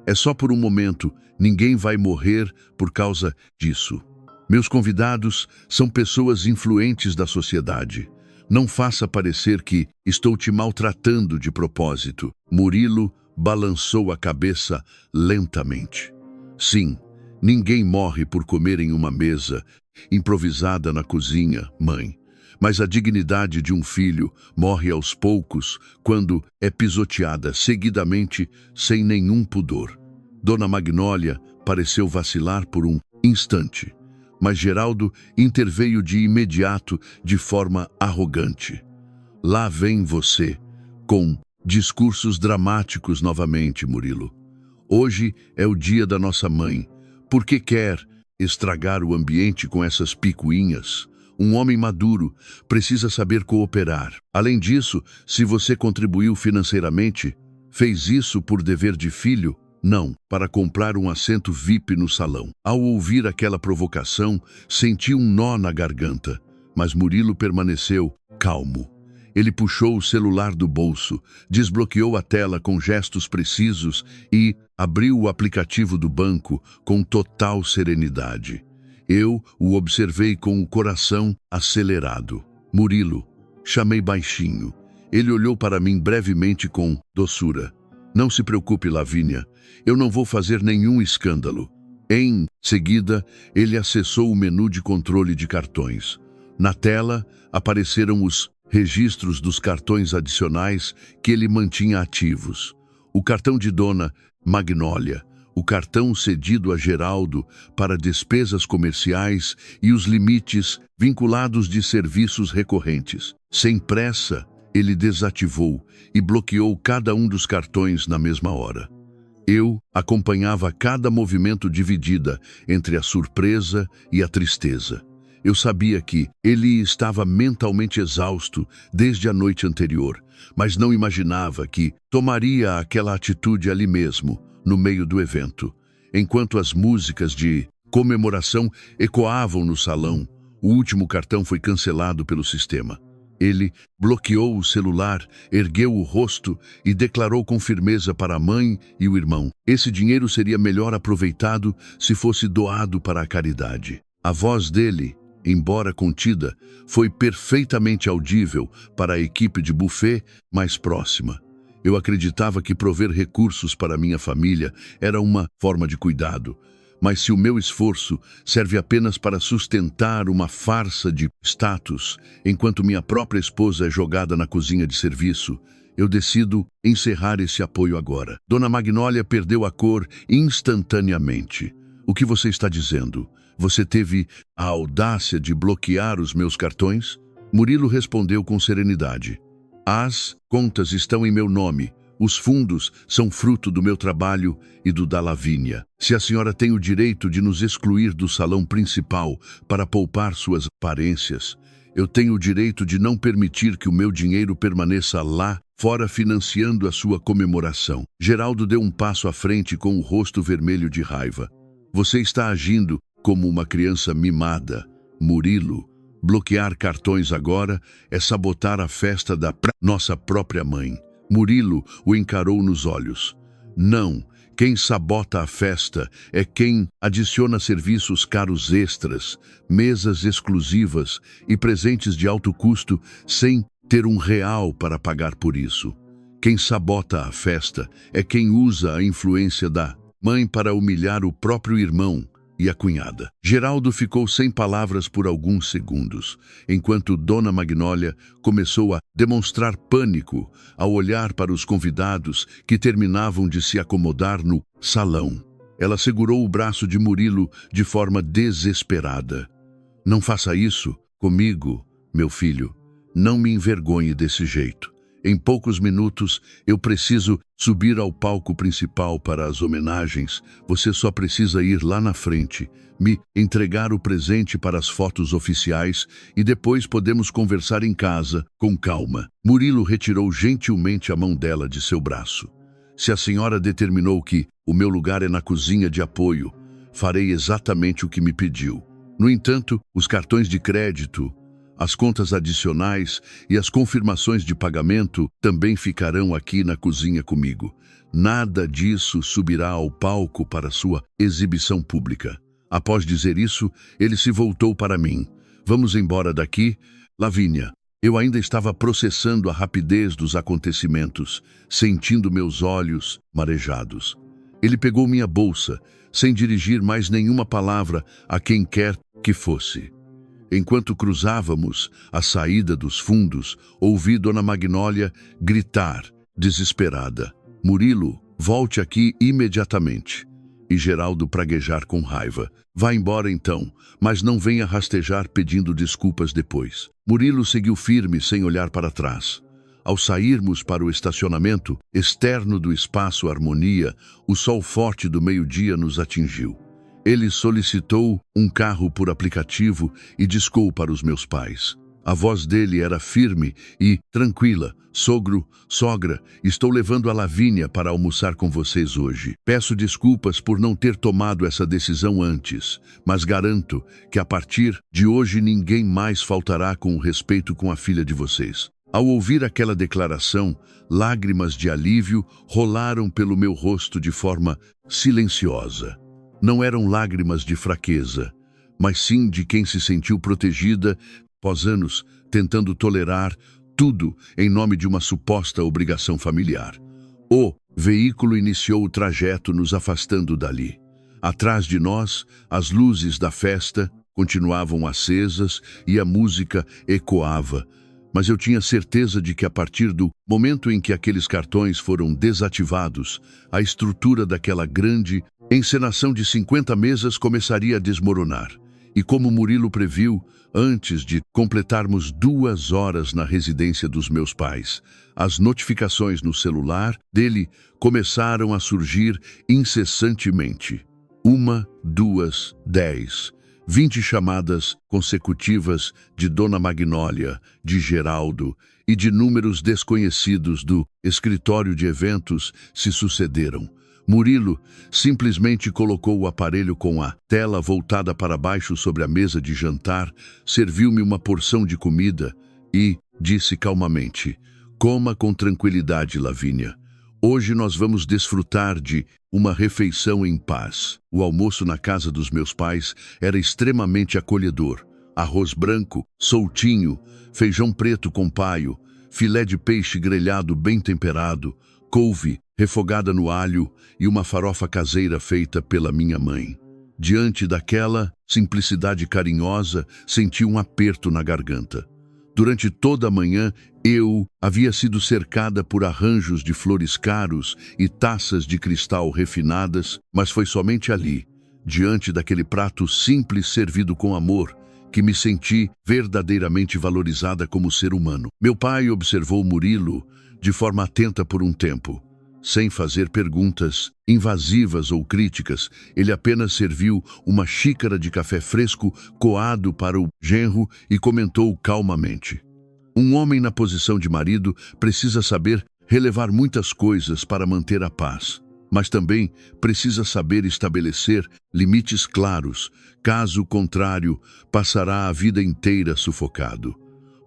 É só por um momento, ninguém vai morrer por causa disso. Meus convidados são pessoas influentes da sociedade. Não faça parecer que estou te maltratando de propósito. Murilo balançou a cabeça lentamente. Sim, ninguém morre por comer em uma mesa improvisada na cozinha, mãe. Mas a dignidade de um filho morre aos poucos quando é pisoteada seguidamente sem nenhum pudor. Dona Magnólia pareceu vacilar por um instante, mas Geraldo interveio de imediato de forma arrogante. Lá vem você, com discursos dramáticos novamente, Murilo. Hoje é o dia da nossa mãe. Por que quer estragar o ambiente com essas picuinhas? Um homem maduro precisa saber cooperar. Além disso, se você contribuiu financeiramente, fez isso por dever de filho? Não, para comprar um assento VIP no salão. Ao ouvir aquela provocação, senti um nó na garganta, mas Murilo permaneceu calmo. Ele puxou o celular do bolso, desbloqueou a tela com gestos precisos e abriu o aplicativo do banco com total serenidade. Eu o observei com o coração acelerado. Murilo, chamei baixinho. Ele olhou para mim brevemente com doçura. Não se preocupe, Lavínia, eu não vou fazer nenhum escândalo. Em seguida, ele acessou o menu de controle de cartões. Na tela, apareceram os registros dos cartões adicionais que ele mantinha ativos. O cartão de Dona Magnólia, o cartão cedido a Geraldo para despesas comerciais e os limites vinculados de serviços recorrentes. Sem pressa, ele desativou e bloqueou cada um dos cartões na mesma hora. Eu acompanhava cada movimento dividida entre a surpresa e a tristeza. Eu sabia que ele estava mentalmente exausto desde a noite anterior, mas não imaginava que tomaria aquela atitude ali mesmo, no meio do evento. Enquanto as músicas de comemoração ecoavam no salão, o último cartão foi cancelado pelo sistema. Ele bloqueou o celular, ergueu o rosto e declarou com firmeza para a mãe e o irmão. Esse dinheiro seria melhor aproveitado se fosse doado para a caridade. A voz dele, embora contida, foi perfeitamente audível para a equipe de buffet mais próxima. Eu acreditava que prover recursos para minha família era uma forma de cuidado, mas se o meu esforço serve apenas para sustentar uma farsa de status, enquanto minha própria esposa é jogada na cozinha de serviço, eu decido encerrar esse apoio agora. Dona Magnólia perdeu a cor instantaneamente. O que você está dizendo? Você teve a audácia de bloquear os meus cartões? Murilo respondeu com serenidade. As contas estão em meu nome. Os fundos são fruto do meu trabalho e do da Lavínia. Se a senhora tem o direito de nos excluir do salão principal para poupar suas aparências, eu tenho o direito de não permitir que o meu dinheiro permaneça lá fora financiando a sua comemoração. Geraldo deu um passo à frente com o rosto vermelho de raiva. Você está agindo como uma criança mimada, Murilo. Bloquear cartões agora é sabotar a festa da nossa própria mãe. Murilo o encarou nos olhos. Não, quem sabota a festa é quem adiciona serviços caros extras, mesas exclusivas e presentes de alto custo sem ter R$ 1 para pagar por isso. Quem sabota a festa é quem usa a influência da mãe para humilhar o próprio irmão e a cunhada. Geraldo ficou sem palavras por alguns segundos, enquanto Dona Magnólia começou a demonstrar pânico ao olhar para os convidados que terminavam de se acomodar no salão. Ela segurou o braço de Murilo de forma desesperada. Não faça isso comigo, meu filho. Não me envergonhe desse jeito. Em poucos minutos, eu preciso subir ao palco principal para as homenagens. Você só precisa ir lá na frente, me entregar o presente para as fotos oficiais e depois podemos conversar em casa, com calma. Murilo retirou gentilmente a mão dela de seu braço. Se a senhora determinou que o meu lugar é na cozinha de apoio, farei exatamente o que me pediu. No entanto, os cartões de crédito, as contas adicionais e as confirmações de pagamento também ficarão aqui na cozinha comigo. Nada disso subirá ao palco para sua exibição pública. Após dizer isso, ele se voltou para mim. Vamos embora daqui, Lavínia. Eu ainda estava processando a rapidez dos acontecimentos, sentindo meus olhos marejados. Ele pegou minha bolsa, sem dirigir mais nenhuma palavra a quem quer que fosse. Enquanto cruzávamos a saída dos fundos, ouvi Dona Magnólia gritar, desesperada: Murilo, volte aqui imediatamente. E Geraldo praguejar com raiva: vá embora então, mas não venha rastejar pedindo desculpas depois. Murilo seguiu firme sem olhar para trás. Ao sairmos para o estacionamento externo do Espaço Harmonia, o sol forte do meio-dia nos atingiu. Ele solicitou um carro por aplicativo e discou para os meus pais. A voz dele era firme e tranquila. Sogro, sogra, estou levando a Lavínia para almoçar com vocês hoje. Peço desculpas por não ter tomado essa decisão antes, mas garanto que a partir de hoje ninguém mais faltará com o respeito com a filha de vocês. Ao ouvir aquela declaração, lágrimas de alívio rolaram pelo meu rosto de forma silenciosa. Não eram lágrimas de fraqueza, mas sim de quem se sentiu protegida após anos tentando tolerar tudo em nome de uma suposta obrigação familiar. O veículo iniciou o trajeto nos afastando dali. Atrás de nós, as luzes da festa continuavam acesas e a música ecoava, mas eu tinha certeza de que a partir do momento em que aqueles cartões foram desativados, a estrutura daquela grande encenação de 50 mesas começaria a desmoronar. E como Murilo previu, antes de completarmos 2 horas na residência dos meus pais, as notificações no celular dele começaram a surgir incessantemente. 1, 2, 10, 20 chamadas consecutivas de Dona Magnólia, de Geraldo e de números desconhecidos do escritório de eventos se sucederam. Murilo simplesmente colocou o aparelho com a tela voltada para baixo sobre a mesa de jantar, serviu-me uma porção de comida e disse calmamente: coma com tranquilidade, Lavínia. Hoje nós vamos desfrutar de uma refeição em paz. O almoço na casa dos meus pais era extremamente acolhedor. Arroz branco, soltinho, feijão preto com paio, filé de peixe grelhado bem temperado, couve refogada no alho e uma farofa caseira feita pela minha mãe. Diante daquela simplicidade carinhosa, senti um aperto na garganta. Durante toda a manhã, eu havia sido cercada por arranjos de flores caros e taças de cristal refinadas, mas foi somente ali, diante daquele prato simples servido com amor, que me senti verdadeiramente valorizada como ser humano. Meu pai observou Murilo de forma atenta por um tempo. Sem fazer perguntas invasivas ou críticas, ele apenas serviu uma xícara de café fresco coado para o genro e comentou calmamente: um homem na posição de marido precisa saber relevar muitas coisas para manter a paz, mas também precisa saber estabelecer limites claros. Caso contrário, passará a vida inteira sufocado.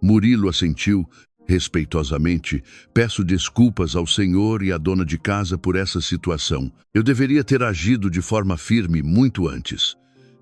Murilo assentiu respeitosamente. Peço desculpas ao senhor e à dona de casa por essa situação. Eu deveria ter agido de forma firme muito antes.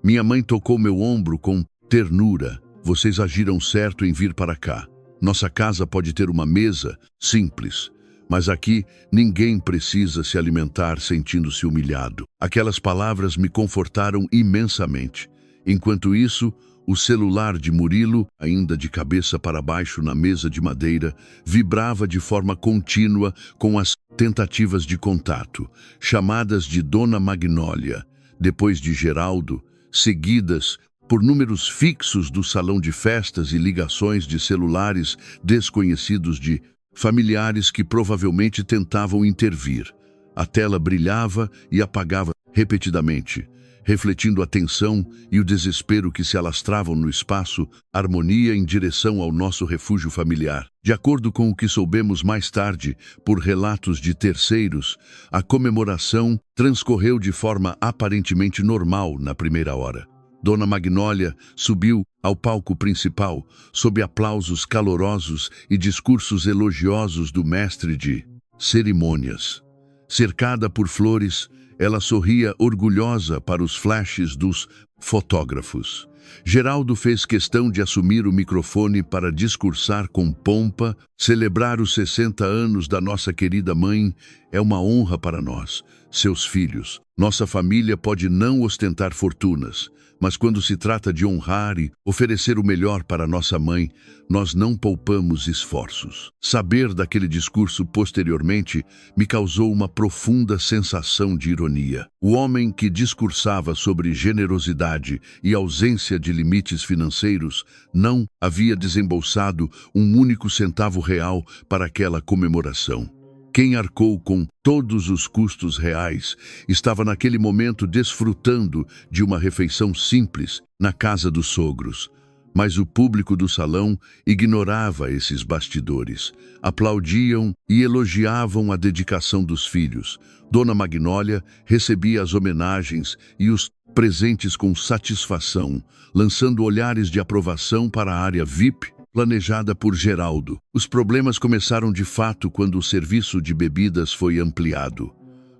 Minha mãe tocou meu ombro com ternura. Vocês agiram certo em vir para cá. Nossa casa pode ter uma mesa simples, mas aqui ninguém precisa se alimentar sentindo-se humilhado. Aquelas palavras me confortaram imensamente. Enquanto isso, o celular de Murilo, ainda de cabeça para baixo na mesa de madeira, vibrava de forma contínua com as tentativas de contato, chamadas de Dona Magnólia, depois de Geraldo, seguidas por números fixos do salão de festas e ligações de celulares desconhecidos de familiares que provavelmente tentavam intervir. A tela brilhava e apagava repetidamente, refletindo a tensão e o desespero que se alastravam no espaço, harmonia em direção ao nosso refúgio familiar. De acordo com o que soubemos mais tarde, por relatos de terceiros, a comemoração transcorreu de forma aparentemente normal na primeira hora. Dona Magnólia subiu ao palco principal, sob aplausos calorosos e discursos elogiosos do mestre de cerimônias. Cercada por flores, ela sorria orgulhosa para os flashes dos fotógrafos. Geraldo fez questão de assumir o microfone para discursar com pompa. Celebrar os 60 anos da nossa querida mãe é uma honra para nós, seus filhos. Nossa família pode não ostentar fortunas, mas quando se trata de honrar e oferecer o melhor para nossa mãe, nós não poupamos esforços. Saber daquele discurso posteriormente me causou uma profunda sensação de ironia. O homem que discursava sobre generosidade e ausência de limites financeiros não havia desembolsado um único centavo real para aquela comemoração. Quem arcou com todos os custos reais estava naquele momento desfrutando de uma refeição simples na casa dos sogros. Mas o público do salão ignorava esses bastidores. Aplaudiam e elogiavam a dedicação dos filhos. Dona Magnólia recebia as homenagens e os presentes com satisfação, lançando olhares de aprovação para a área VIP, planejada por Geraldo. Os problemas começaram de fato quando o serviço de bebidas foi ampliado.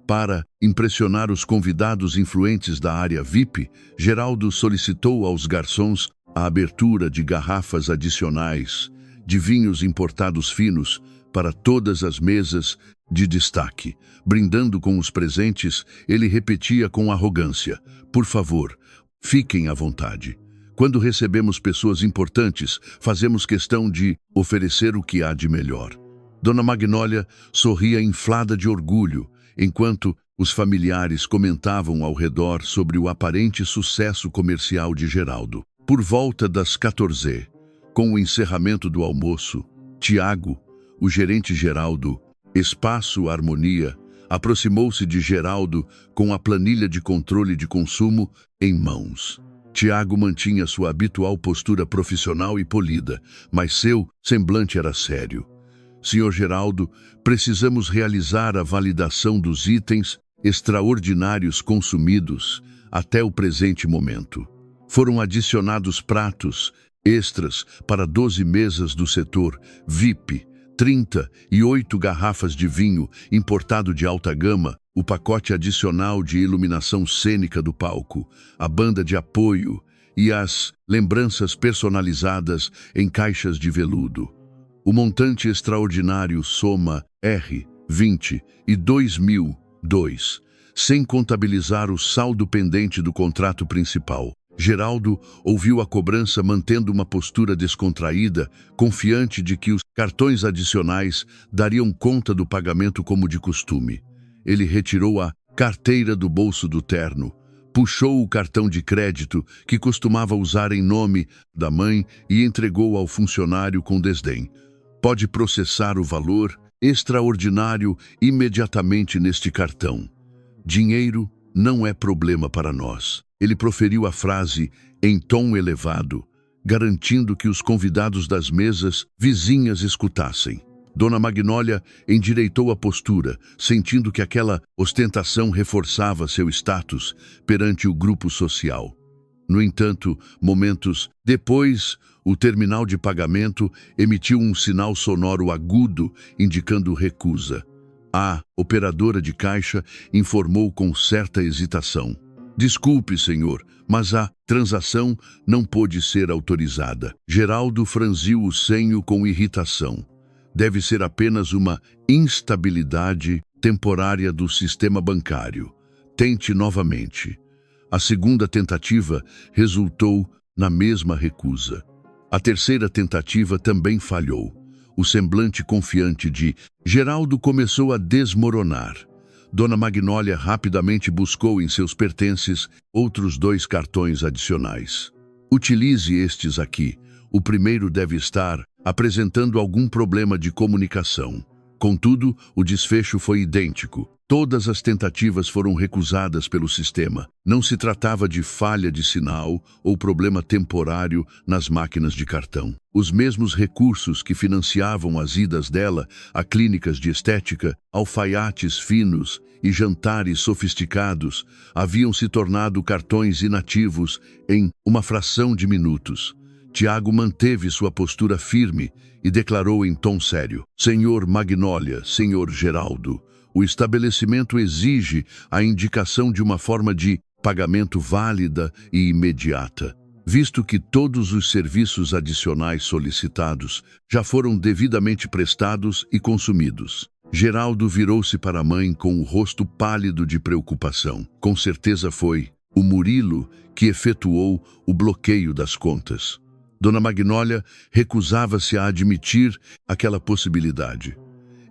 Para impressionar os convidados influentes da área VIP, Geraldo solicitou aos garçons a abertura de garrafas adicionais de vinhos importados finos para todas as mesas de destaque. Brindando com os presentes, ele repetia com arrogância: "Por favor, fiquem à vontade. Quando recebemos pessoas importantes, fazemos questão de oferecer o que há de melhor." Dona Magnólia sorria inflada de orgulho, enquanto os familiares comentavam ao redor sobre o aparente sucesso comercial de Geraldo. Por volta das 14h, com o encerramento do almoço, Tiago, o gerente-geral do Espaço Harmonia, aproximou-se de Geraldo com a planilha de controle de consumo em mãos. Tiago mantinha sua habitual postura profissional e polida, mas seu semblante era sério. "Senhor Geraldo, precisamos realizar a validação dos itens extraordinários consumidos até o presente momento. Foram adicionados pratos extras para 12 mesas do setor VIP, 38 garrafas de vinho importado de alta gama, o pacote adicional de iluminação cênica do palco, a banda de apoio e as lembranças personalizadas em caixas de veludo. O montante extraordinário soma R$ 22.002, sem contabilizar o saldo pendente do contrato principal. Geraldo ouviu a cobrança mantendo uma postura descontraída, confiante de que os cartões adicionais dariam conta do pagamento como de costume. Ele retirou a carteira do bolso do terno, puxou o cartão de crédito que costumava usar em nome da mãe e entregou ao funcionário com desdém. Pode processar o valor extraordinário imediatamente neste cartão. Dinheiro não é problema para nós. Ele proferiu a frase em tom elevado, garantindo que os convidados das mesas vizinhas escutassem. Dona Magnólia endireitou a postura, sentindo que aquela ostentação reforçava seu status perante o grupo social. No entanto, momentos depois, o terminal de pagamento emitiu um sinal sonoro agudo, indicando recusa. A operadora de caixa informou com certa hesitação. Desculpe, senhor, mas a transação não pôde ser autorizada. Geraldo franziu o senho com irritação. Deve ser apenas uma instabilidade temporária do sistema bancário. Tente novamente. A segunda tentativa resultou na mesma recusa. A terceira tentativa também falhou. O semblante confiante de Geraldo começou a desmoronar. Dona Magnólia rapidamente buscou em seus pertences outros 2 cartões adicionais. Utilize estes aqui. O primeiro deve estar apresentando algum problema de comunicação. Contudo, o desfecho foi idêntico. Todas as tentativas foram recusadas pelo sistema. Não se tratava de falha de sinal ou problema temporário nas máquinas de cartão. Os mesmos recursos que financiavam as idas dela a clínicas de estética, alfaiates finos e jantares sofisticados haviam se tornado cartões inativos em uma fração de minutos. Tiago manteve sua postura firme e declarou em tom sério: Senhor Magnólia, senhor Geraldo, o estabelecimento exige a indicação de uma forma de pagamento válida e imediata, visto que todos os serviços adicionais solicitados já foram devidamente prestados e consumidos. Geraldo virou-se para a mãe com o rosto pálido de preocupação. Com certeza foi o Murilo que efetuou o bloqueio das contas. Dona Magnólia recusava-se a admitir aquela possibilidade.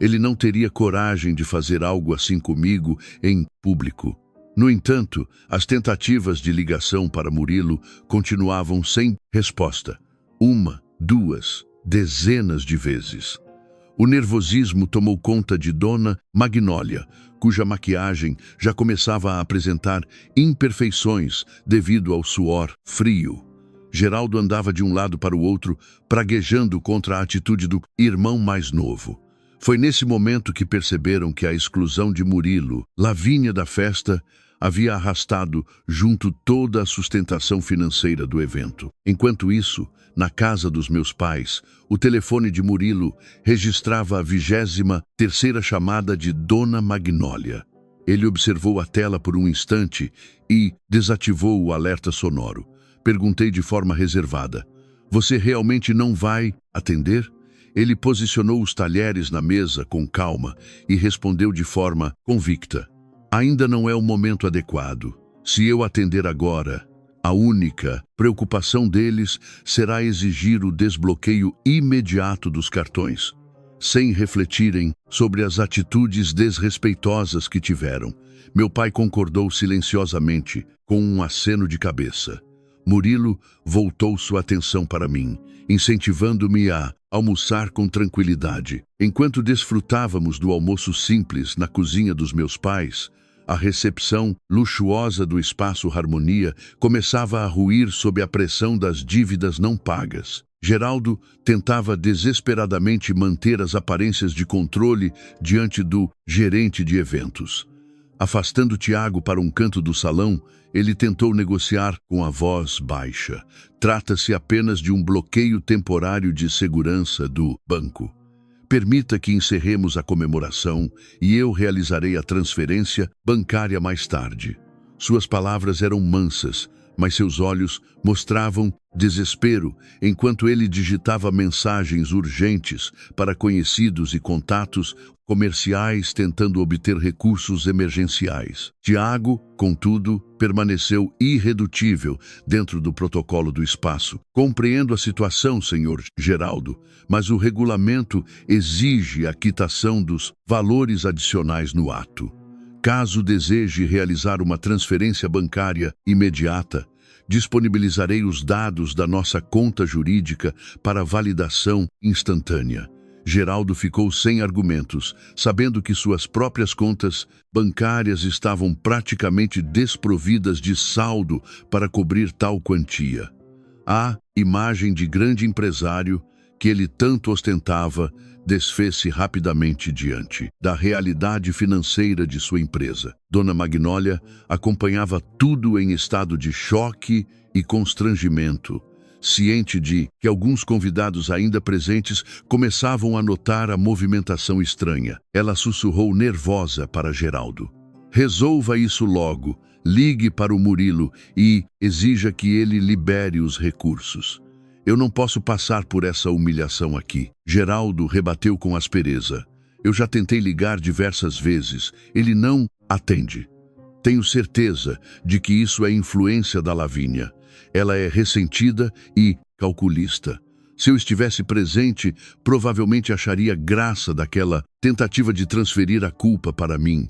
Ele não teria coragem de fazer algo assim comigo em público. No entanto, as tentativas de ligação para Murilo continuavam sem resposta. 1, 2, dezenas de vezes. O nervosismo tomou conta de Dona Magnólia, cuja maquiagem já começava a apresentar imperfeições devido ao suor frio. Geraldo andava de um lado para o outro, praguejando contra a atitude do irmão mais novo. Foi nesse momento que perceberam que a exclusão de Murilo, Lavínia da festa, havia arrastado junto toda a sustentação financeira do evento. Enquanto isso, na casa dos meus pais, o telefone de Murilo registrava a 23ª chamada de Dona Magnólia. Ele observou a tela por um instante e desativou o alerta sonoro. Perguntei de forma reservada: Você realmente não vai atender? Ele posicionou os talheres na mesa com calma e respondeu de forma convicta: Ainda não é o momento adequado. Se eu atender agora, a única preocupação deles será exigir o desbloqueio imediato dos cartões, sem refletirem sobre as atitudes desrespeitosas que tiveram. Meu pai concordou silenciosamente, com um aceno de cabeça. Murilo voltou sua atenção para mim, incentivando-me a almoçar com tranquilidade. Enquanto desfrutávamos do almoço simples na cozinha dos meus pais, a recepção luxuosa do Espaço Harmonia começava a ruir sob a pressão das dívidas não pagas. Geraldo tentava desesperadamente manter as aparências de controle diante do gerente de eventos. Afastando Tiago para um canto do salão, ele tentou negociar com a voz baixa. Trata-se apenas de um bloqueio temporário de segurança do banco. Permita que encerremos a comemoração e eu realizarei a transferência bancária mais tarde. Suas palavras eram mansas, mas seus olhos mostravam desespero enquanto ele digitava mensagens urgentes para conhecidos e contatos comerciais tentando obter recursos emergenciais. Tiago, contudo, permaneceu irredutível dentro do protocolo do espaço. Compreendo a situação, senhor Geraldo, mas o regulamento exige a quitação dos valores adicionais no ato. Caso deseje realizar uma transferência bancária imediata, disponibilizarei os dados da nossa conta jurídica para validação instantânea. Geraldo ficou sem argumentos, sabendo que suas próprias contas bancárias estavam praticamente desprovidas de saldo para cobrir tal quantia. A imagem de grande empresário que ele tanto ostentava desfez-se rapidamente diante da realidade financeira de sua empresa. Dona Magnólia acompanhava tudo em estado de choque e constrangimento, ciente de que alguns convidados ainda presentes começavam a notar a movimentação estranha. Ela sussurrou nervosa para Geraldo: "Resolva isso logo, ligue para o Murilo e exija que ele libere os recursos. Eu não posso passar por essa humilhação aqui." Geraldo rebateu com aspereza: "Eu já tentei ligar diversas vezes, ele não atende. Tenho certeza de que isso é influência da Lavínia. Ela é ressentida e calculista. Se eu estivesse presente, provavelmente acharia graça daquela tentativa de transferir a culpa para mim.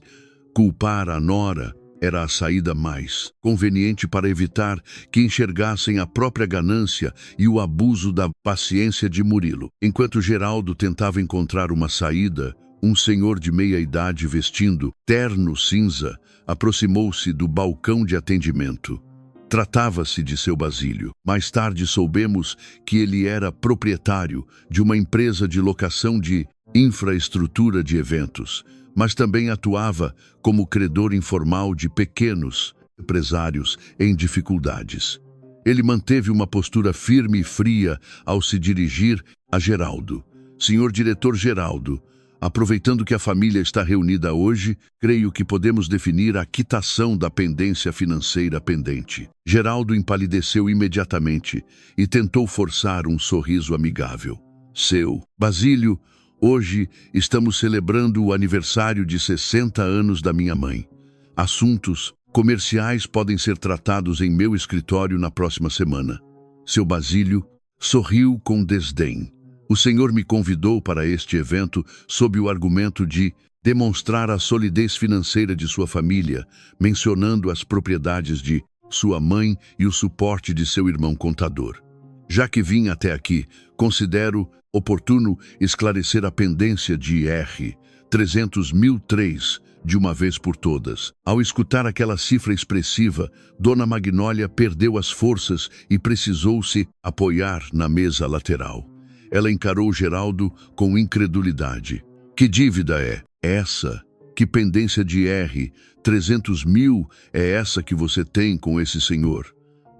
Culpar a nora era a saída mais conveniente para evitar que enxergassem a própria ganância e o abuso da paciência de Murilo." Enquanto Geraldo tentava encontrar uma saída, um senhor de meia idade vestindo terno cinza aproximou-se do balcão de atendimento. Tratava-se de seu Basílio. Mais tarde soubemos que ele era proprietário de uma empresa de locação de infraestrutura de eventos, mas também atuava como credor informal de pequenos empresários em dificuldades. Ele manteve uma postura firme e fria ao se dirigir a Geraldo. "Senhor diretor Geraldo, aproveitando que a família está reunida hoje, creio que podemos definir a quitação da pendência financeira pendente." Geraldo empalideceu imediatamente e tentou forçar um sorriso amigável. "Seu Basílio, hoje estamos celebrando o aniversário de 60 anos da minha mãe. Assuntos comerciais podem ser tratados em meu escritório na próxima semana." Seu Basílio sorriu com desdém. "O senhor me convidou para este evento sob o argumento de demonstrar a solidez financeira de sua família, mencionando as propriedades de sua mãe e o suporte de seu irmão contador. Já que vim até aqui, considero oportuno esclarecer a pendência de R$ 300.003 de uma vez por todas." Ao escutar aquela cifra expressiva, Dona Magnólia perdeu as forças e precisou se apoiar na mesa lateral. Ela encarou Geraldo com incredulidade. "Que dívida é essa? Que pendência de R$ 300.000 é essa que você tem com esse senhor?"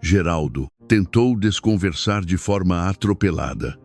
Geraldo tentou desconversar de forma atropelada.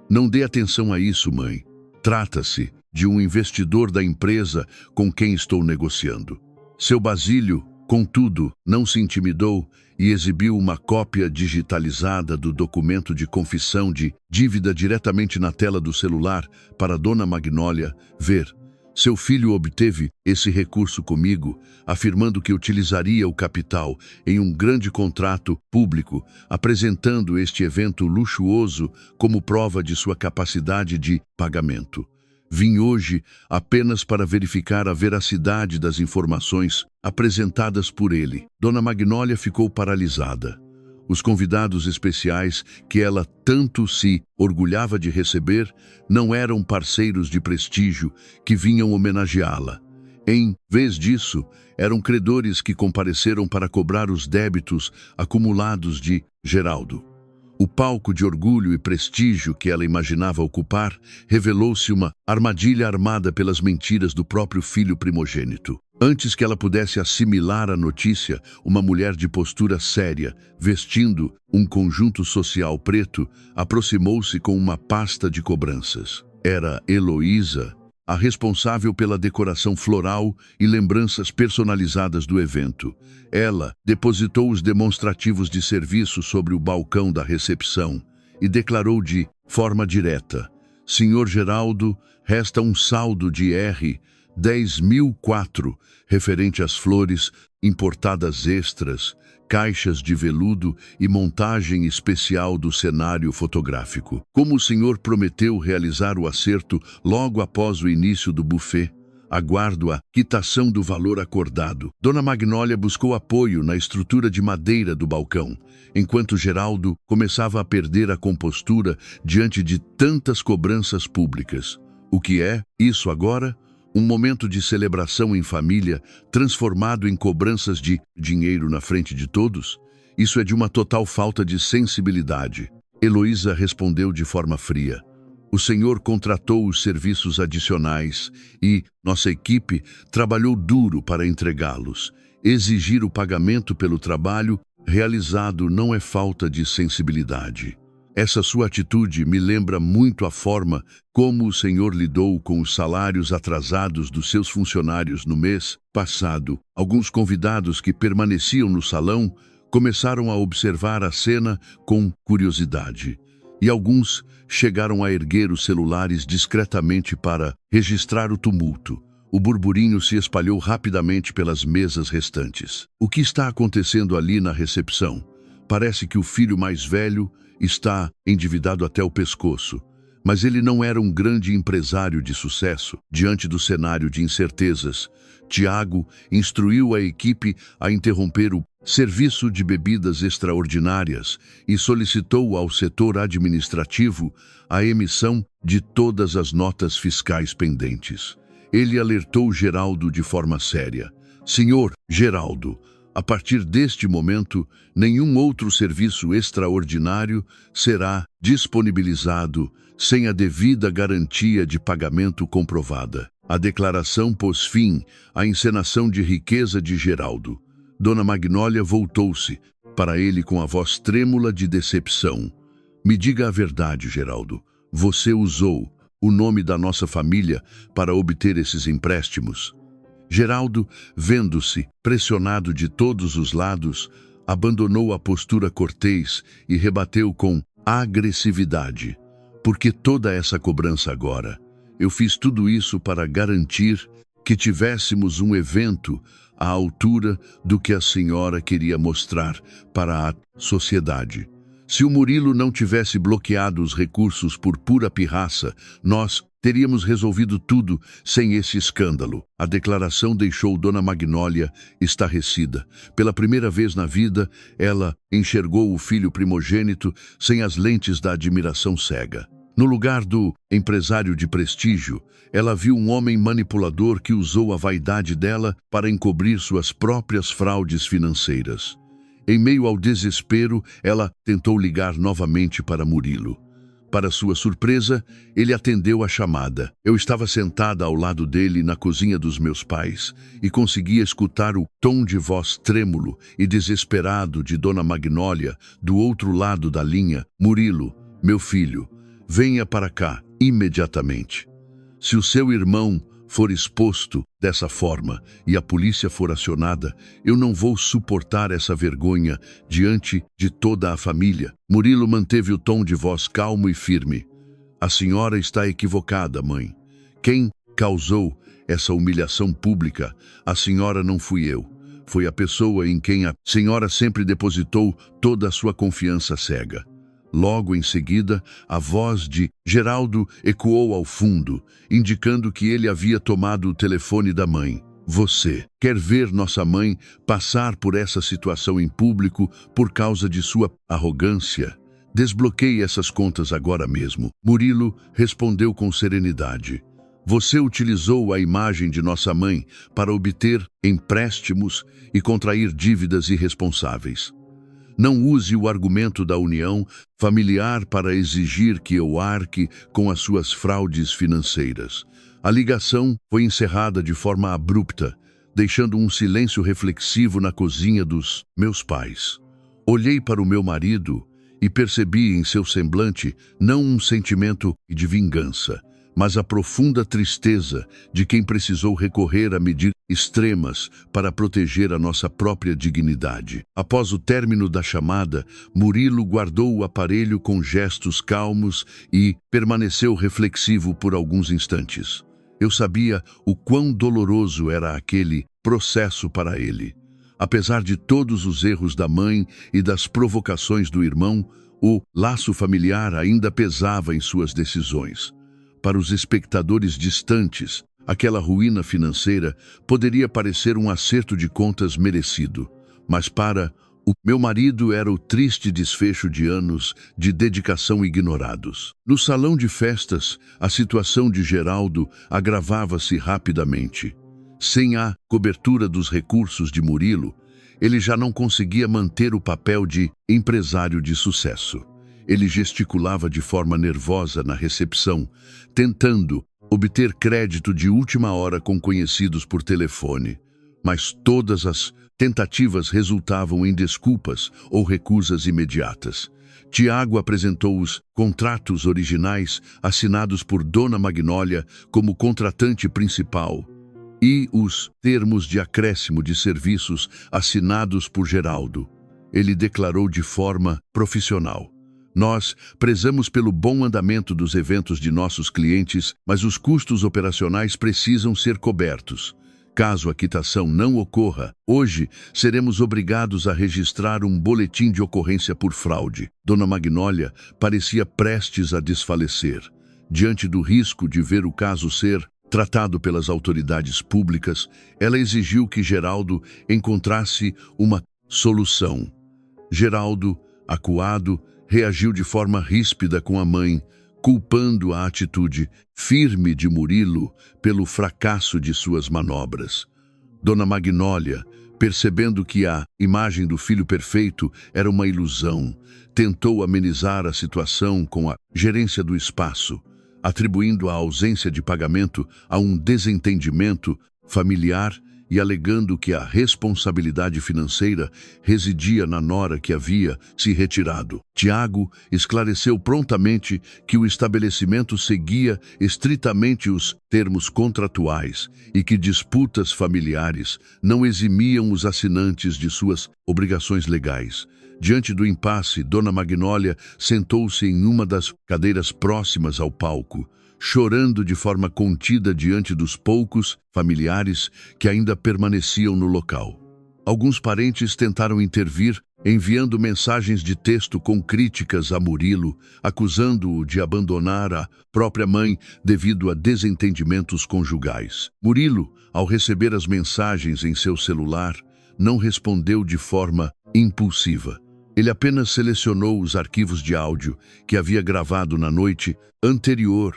"Não dê atenção a isso, mãe. Trata-se de um investidor da empresa com quem estou negociando." Seu Basílio, contudo, não se intimidou e exibiu uma cópia digitalizada do documento de confissão de dívida diretamente na tela do celular para Dona Magnólia ver. "Seu filho obteve esse recurso comigo, afirmando que utilizaria o capital em um grande contrato público, apresentando este evento luxuoso como prova de sua capacidade de pagamento. Vim hoje apenas para verificar a veracidade das informações apresentadas por ele." Dona Magnólia ficou paralisada. Os convidados especiais que ela tanto se orgulhava de receber não eram parceiros de prestígio que vinham homenageá-la. Em vez disso, eram credores que compareceram para cobrar os débitos acumulados de Geraldo. O palco de orgulho e prestígio que ela imaginava ocupar revelou-se uma armadilha armada pelas mentiras do próprio filho primogênito. Antes que ela pudesse assimilar a notícia, uma mulher de postura séria, vestindo um conjunto social preto, aproximou-se com uma pasta de cobranças. Era Heloísa, a responsável pela decoração floral e lembranças personalizadas do evento. Ela depositou os demonstrativos de serviço sobre o balcão da recepção e declarou de forma direta: "Senhor Geraldo, resta um saldo de R$ 10.004, referente às flores importadas extras, caixas de veludo e montagem especial do cenário fotográfico. Como o senhor prometeu realizar o acerto logo após o início do buffet, Aguardo a quitação do valor acordado. Dona Magnólia buscou apoio na estrutura de madeira do balcão, enquanto Geraldo começava a perder a compostura diante de tantas cobranças públicas. O que é isso agora? Um momento de celebração em família, transformado em cobranças de dinheiro na frente de todos? Isso é de uma total falta de sensibilidade. Heloísa respondeu de forma fria. O senhor contratou os serviços adicionais e nossa equipe trabalhou duro para entregá-los. Exigir o pagamento pelo trabalho realizado não é falta de sensibilidade. Essa sua atitude me lembra muito a forma como o senhor lidou com os salários atrasados dos seus funcionários no mês passado. Alguns convidados que permaneciam no salão começaram a observar a cena com curiosidade, e alguns chegaram a erguer os celulares discretamente para registrar o tumulto. O burburinho se espalhou rapidamente pelas mesas restantes. O que está acontecendo ali na recepção? Parece que o filho mais velho está endividado até o pescoço, mas ele não era um grande empresário de sucesso. Diante do cenário de incertezas, Tiago instruiu a equipe a interromper o serviço de bebidas extraordinárias e solicitou ao setor administrativo a emissão de todas as notas fiscais pendentes. Ele alertou Geraldo de forma séria. Senhor Geraldo, a partir deste momento, nenhum outro serviço extraordinário será disponibilizado sem a devida garantia de pagamento comprovada. A declaração pôs fim à encenação de riqueza de Geraldo. Dona Magnólia voltou-se para ele com a voz trêmula de decepção. Me diga a verdade, Geraldo. Você usou o nome da nossa família para obter esses empréstimos? Geraldo, vendo-se pressionado de todos os lados, abandonou a postura cortês e rebateu com agressividade. Por que toda essa cobrança agora? Eu fiz tudo isso para garantir que tivéssemos um evento à altura do que a senhora queria mostrar para a sociedade. Se o Murilo não tivesse bloqueado os recursos por pura pirraça, nós teríamos resolvido tudo sem esse escândalo. A declaração deixou Dona Magnólia estarrecida. Pela primeira vez na vida, ela enxergou o filho primogênito sem as lentes da admiração cega. No lugar do empresário de prestígio, ela viu um homem manipulador que usou a vaidade dela para encobrir suas próprias fraudes financeiras. Em meio ao desespero, ela tentou ligar novamente para Murilo. Para sua surpresa, ele atendeu a chamada. Eu estava sentada ao lado dele na cozinha dos meus pais e conseguia escutar o tom de voz trêmulo e desesperado de Dona Magnólia do outro lado da linha. Murilo, meu filho, venha para cá, imediatamente. Se o seu irmão for exposto dessa forma e a polícia for acionada, eu não vou suportar essa vergonha diante de toda a família. Murilo manteve o tom de voz calmo e firme. A senhora está equivocada, mãe. Quem causou essa humilhação pública? A senhora não fui eu. Foi a pessoa em quem a senhora sempre depositou toda a sua confiança cega. Logo em seguida, a voz de Geraldo ecoou ao fundo, indicando que ele havia tomado o telefone da mãe. Você quer ver nossa mãe passar por essa situação em público por causa de sua arrogância? Desbloqueie essas contas agora mesmo. Murilo respondeu com serenidade. Você utilizou a imagem de nossa mãe para obter empréstimos e contrair dívidas irresponsáveis. Não use o argumento da união familiar para exigir que eu arque com as suas fraudes financeiras. A ligação foi encerrada de forma abrupta, deixando um silêncio reflexivo na cozinha dos meus pais. Olhei para o meu marido e percebi em seu semblante não um sentimento de vingança, mas a profunda tristeza de quem precisou recorrer a medidas extremas para proteger a nossa própria dignidade. Após o término da chamada, Murilo guardou o aparelho com gestos calmos e permaneceu reflexivo por alguns instantes. Eu sabia o quão doloroso era aquele processo para ele. Apesar de todos os erros da mãe e das provocações do irmão, o laço familiar ainda pesava em suas decisões. Para os espectadores distantes, Aquela ruína financeira poderia parecer um acerto de contas merecido, mas para o meu marido era o triste desfecho de anos de dedicação ignorados. No salão de festas, a situação de Geraldo agravava-se rapidamente. Sem a cobertura dos recursos de Murilo, ele já não conseguia manter o papel de empresário de sucesso. Ele gesticulava de forma nervosa na recepção, tentando obter crédito de última hora com conhecidos por telefone. Mas todas as tentativas resultavam em desculpas ou recusas imediatas. Tiago apresentou os contratos originais assinados por Dona Magnólia como contratante principal e os termos de acréscimo de serviços assinados por Geraldo. Ele declarou de forma profissional: nós prezamos pelo bom andamento dos eventos de nossos clientes, mas os custos operacionais precisam ser cobertos. Caso a quitação não ocorra, hoje seremos obrigados a registrar um boletim de ocorrência por fraude. Dona Magnólia parecia prestes a desfalecer. Diante do risco de ver o caso ser tratado pelas autoridades públicas, ela exigiu que Geraldo encontrasse uma solução. Geraldo, acuado, reagiu de forma ríspida com a mãe, culpando a atitude firme de Murilo pelo fracasso de suas manobras. Dona Magnólia, percebendo que a imagem do filho perfeito era uma ilusão, tentou amenizar a situação com a gerência do espaço, atribuindo a ausência de pagamento a um desentendimento familiar e alegando que a responsabilidade financeira residia na nora que havia se retirado. Tiago esclareceu prontamente que o estabelecimento seguia estritamente os termos contratuais e que disputas familiares não eximiam os assinantes de suas obrigações legais. Diante do impasse, Dona Magnólia sentou-se em uma das cadeiras próximas ao palco, chorando de forma contida diante dos poucos familiares que ainda permaneciam no local. Alguns parentes tentaram intervir, enviando mensagens de texto com críticas a Murilo, acusando-o de abandonar a própria mãe devido a desentendimentos conjugais. Murilo, ao receber as mensagens em seu celular, não respondeu de forma impulsiva. Ele apenas selecionou os arquivos de áudio que havia gravado na noite anterior,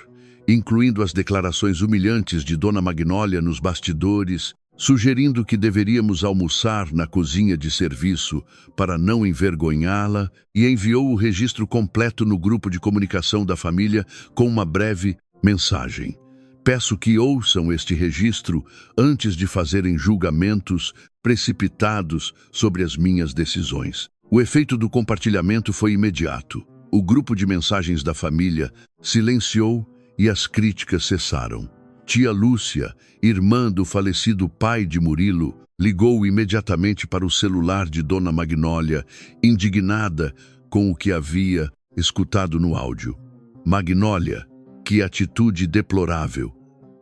incluindo as declarações humilhantes de Dona Magnólia nos bastidores, sugerindo que deveríamos almoçar na cozinha de serviço para não envergonhá-la, e enviou o registro completo no grupo de comunicação da família com uma breve mensagem. Peço que ouçam este registro antes de fazerem julgamentos precipitados sobre as minhas decisões. O efeito do compartilhamento foi imediato. O grupo de mensagens da família silenciou e as críticas cessaram. Tia Lúcia, irmã do falecido pai de Murilo, ligou imediatamente para o celular de Dona Magnólia, indignada com o que havia escutado no áudio. Magnólia, que atitude deplorável!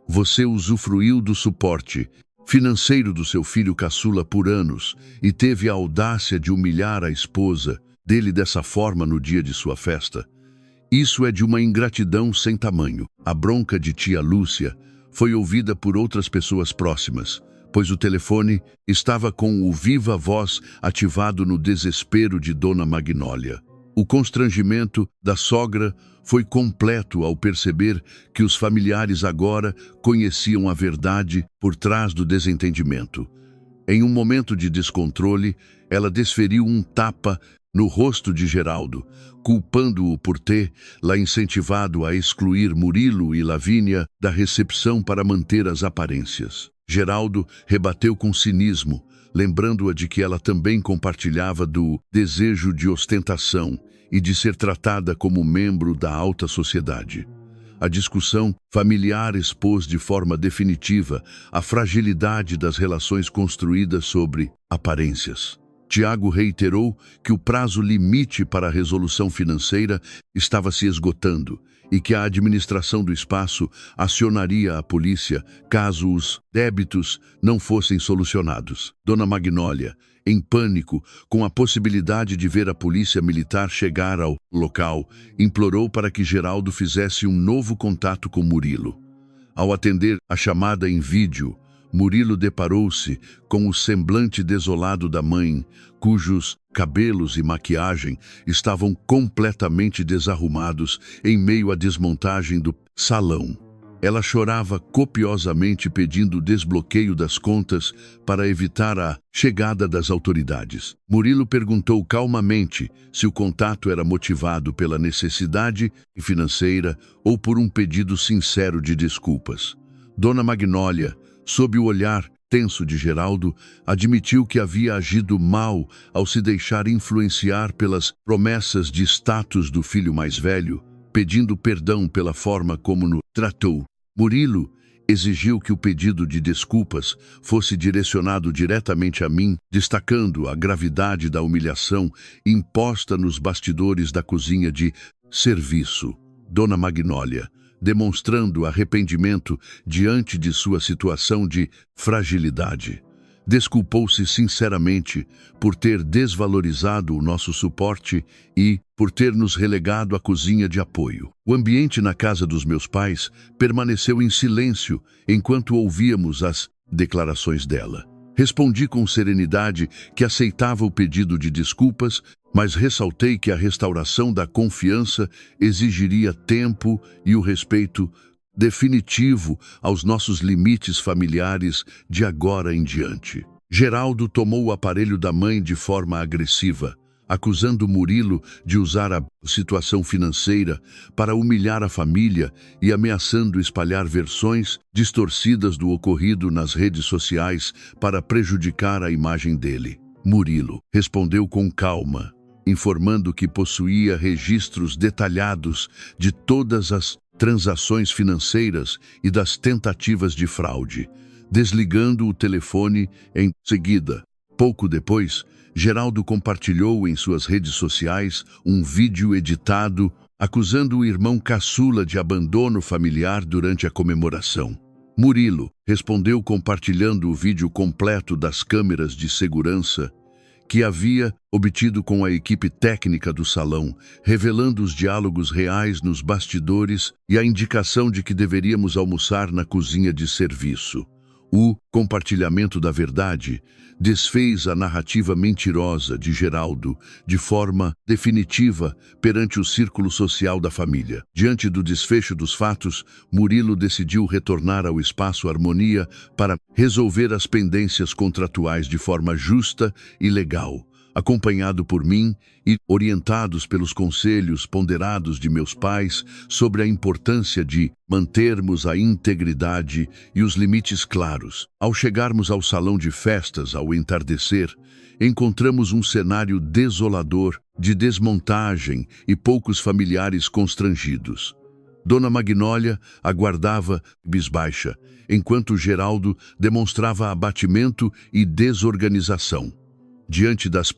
Você usufruiu do suporte financeiro do seu filho caçula por anos e teve a audácia de humilhar a esposa dele dessa forma no dia de sua festa. Isso é de uma ingratidão sem tamanho. A bronca de tia Lúcia foi ouvida por outras pessoas próximas, pois o telefone estava com o viva voz ativado no desespero de Dona Magnólia. O constrangimento da sogra foi completo ao perceber que os familiares agora conheciam a verdade por trás do desentendimento. Em um momento de descontrole, ela desferiu um tapa no rosto de Geraldo, culpando-o por tê-la incentivado a excluir Murilo e Lavínia da recepção para manter as aparências. Geraldo rebateu com cinismo, lembrando-a de que ela também compartilhava do desejo de ostentação e de ser tratada como membro da alta sociedade. A discussão familiar expôs de forma definitiva a fragilidade das relações construídas sobre aparências. Tiago reiterou que o prazo limite para a resolução financeira estava se esgotando e que a administração do espaço acionaria a polícia caso os débitos não fossem solucionados. Dona Magnólia, em pânico com a possibilidade de ver a polícia militar chegar ao local, implorou para que Geraldo fizesse um novo contato com Murilo. Ao atender a chamada em vídeo, Murilo deparou-se com o semblante desolado da mãe, cujos cabelos e maquiagem estavam completamente desarrumados em meio à desmontagem do salão. Ela chorava copiosamente pedindo o desbloqueio das contas para evitar a chegada das autoridades. Murilo perguntou calmamente se o contato era motivado pela necessidade financeira ou por um pedido sincero de desculpas. Dona Magnólia, sob o olhar tenso de Geraldo, admitiu que havia agido mal ao se deixar influenciar pelas promessas de status do filho mais velho, pedindo perdão pela forma como o tratou. Murilo exigiu que o pedido de desculpas fosse direcionado diretamente a mim, destacando a gravidade da humilhação imposta nos bastidores da cozinha de serviço. Dona Magnólia, demonstrando arrependimento diante de sua situação de fragilidade, desculpou-se sinceramente por ter desvalorizado o nosso suporte e por ter nos relegado à cozinha de apoio. O ambiente na casa dos meus pais permaneceu em silêncio enquanto ouvíamos as declarações dela. Respondi com serenidade que aceitava o pedido de desculpas, mas ressaltei que a restauração da confiança exigiria tempo e o respeito definitivo aos nossos limites familiares de agora em diante. Geraldo tomou o aparelho da mãe de forma agressiva, acusando Murilo de usar a situação financeira para humilhar a família e ameaçando espalhar versões distorcidas do ocorrido nas redes sociais para prejudicar a imagem dele. Murilo respondeu com calma, informando que possuía registros detalhados de todas as transações financeiras e das tentativas de fraude, desligando o telefone em seguida. Pouco depois, Geraldo compartilhou em suas redes sociais um vídeo editado acusando o irmão caçula de abandono familiar durante a comemoração. Murilo respondeu compartilhando o vídeo completo das câmeras de segurança que havia obtido com a equipe técnica do salão, revelando os diálogos reais nos bastidores e a indicação de que deveríamos almoçar na cozinha de serviço. O compartilhamento da verdade desfez a narrativa mentirosa de Geraldo de forma definitiva perante o círculo social da família. Diante do desfecho dos fatos, Murilo decidiu retornar ao Espaço Harmonia para resolver as pendências contratuais de forma justa e legal, acompanhado por mim e orientados pelos conselhos ponderados de meus pais sobre a importância de mantermos a integridade e os limites claros. Ao chegarmos ao salão de festas ao entardecer, encontramos um cenário desolador de desmontagem e poucos familiares constrangidos. Dona Magnólia aguardava bisbaixa, enquanto Geraldo demonstrava abatimento e desorganização. Diante das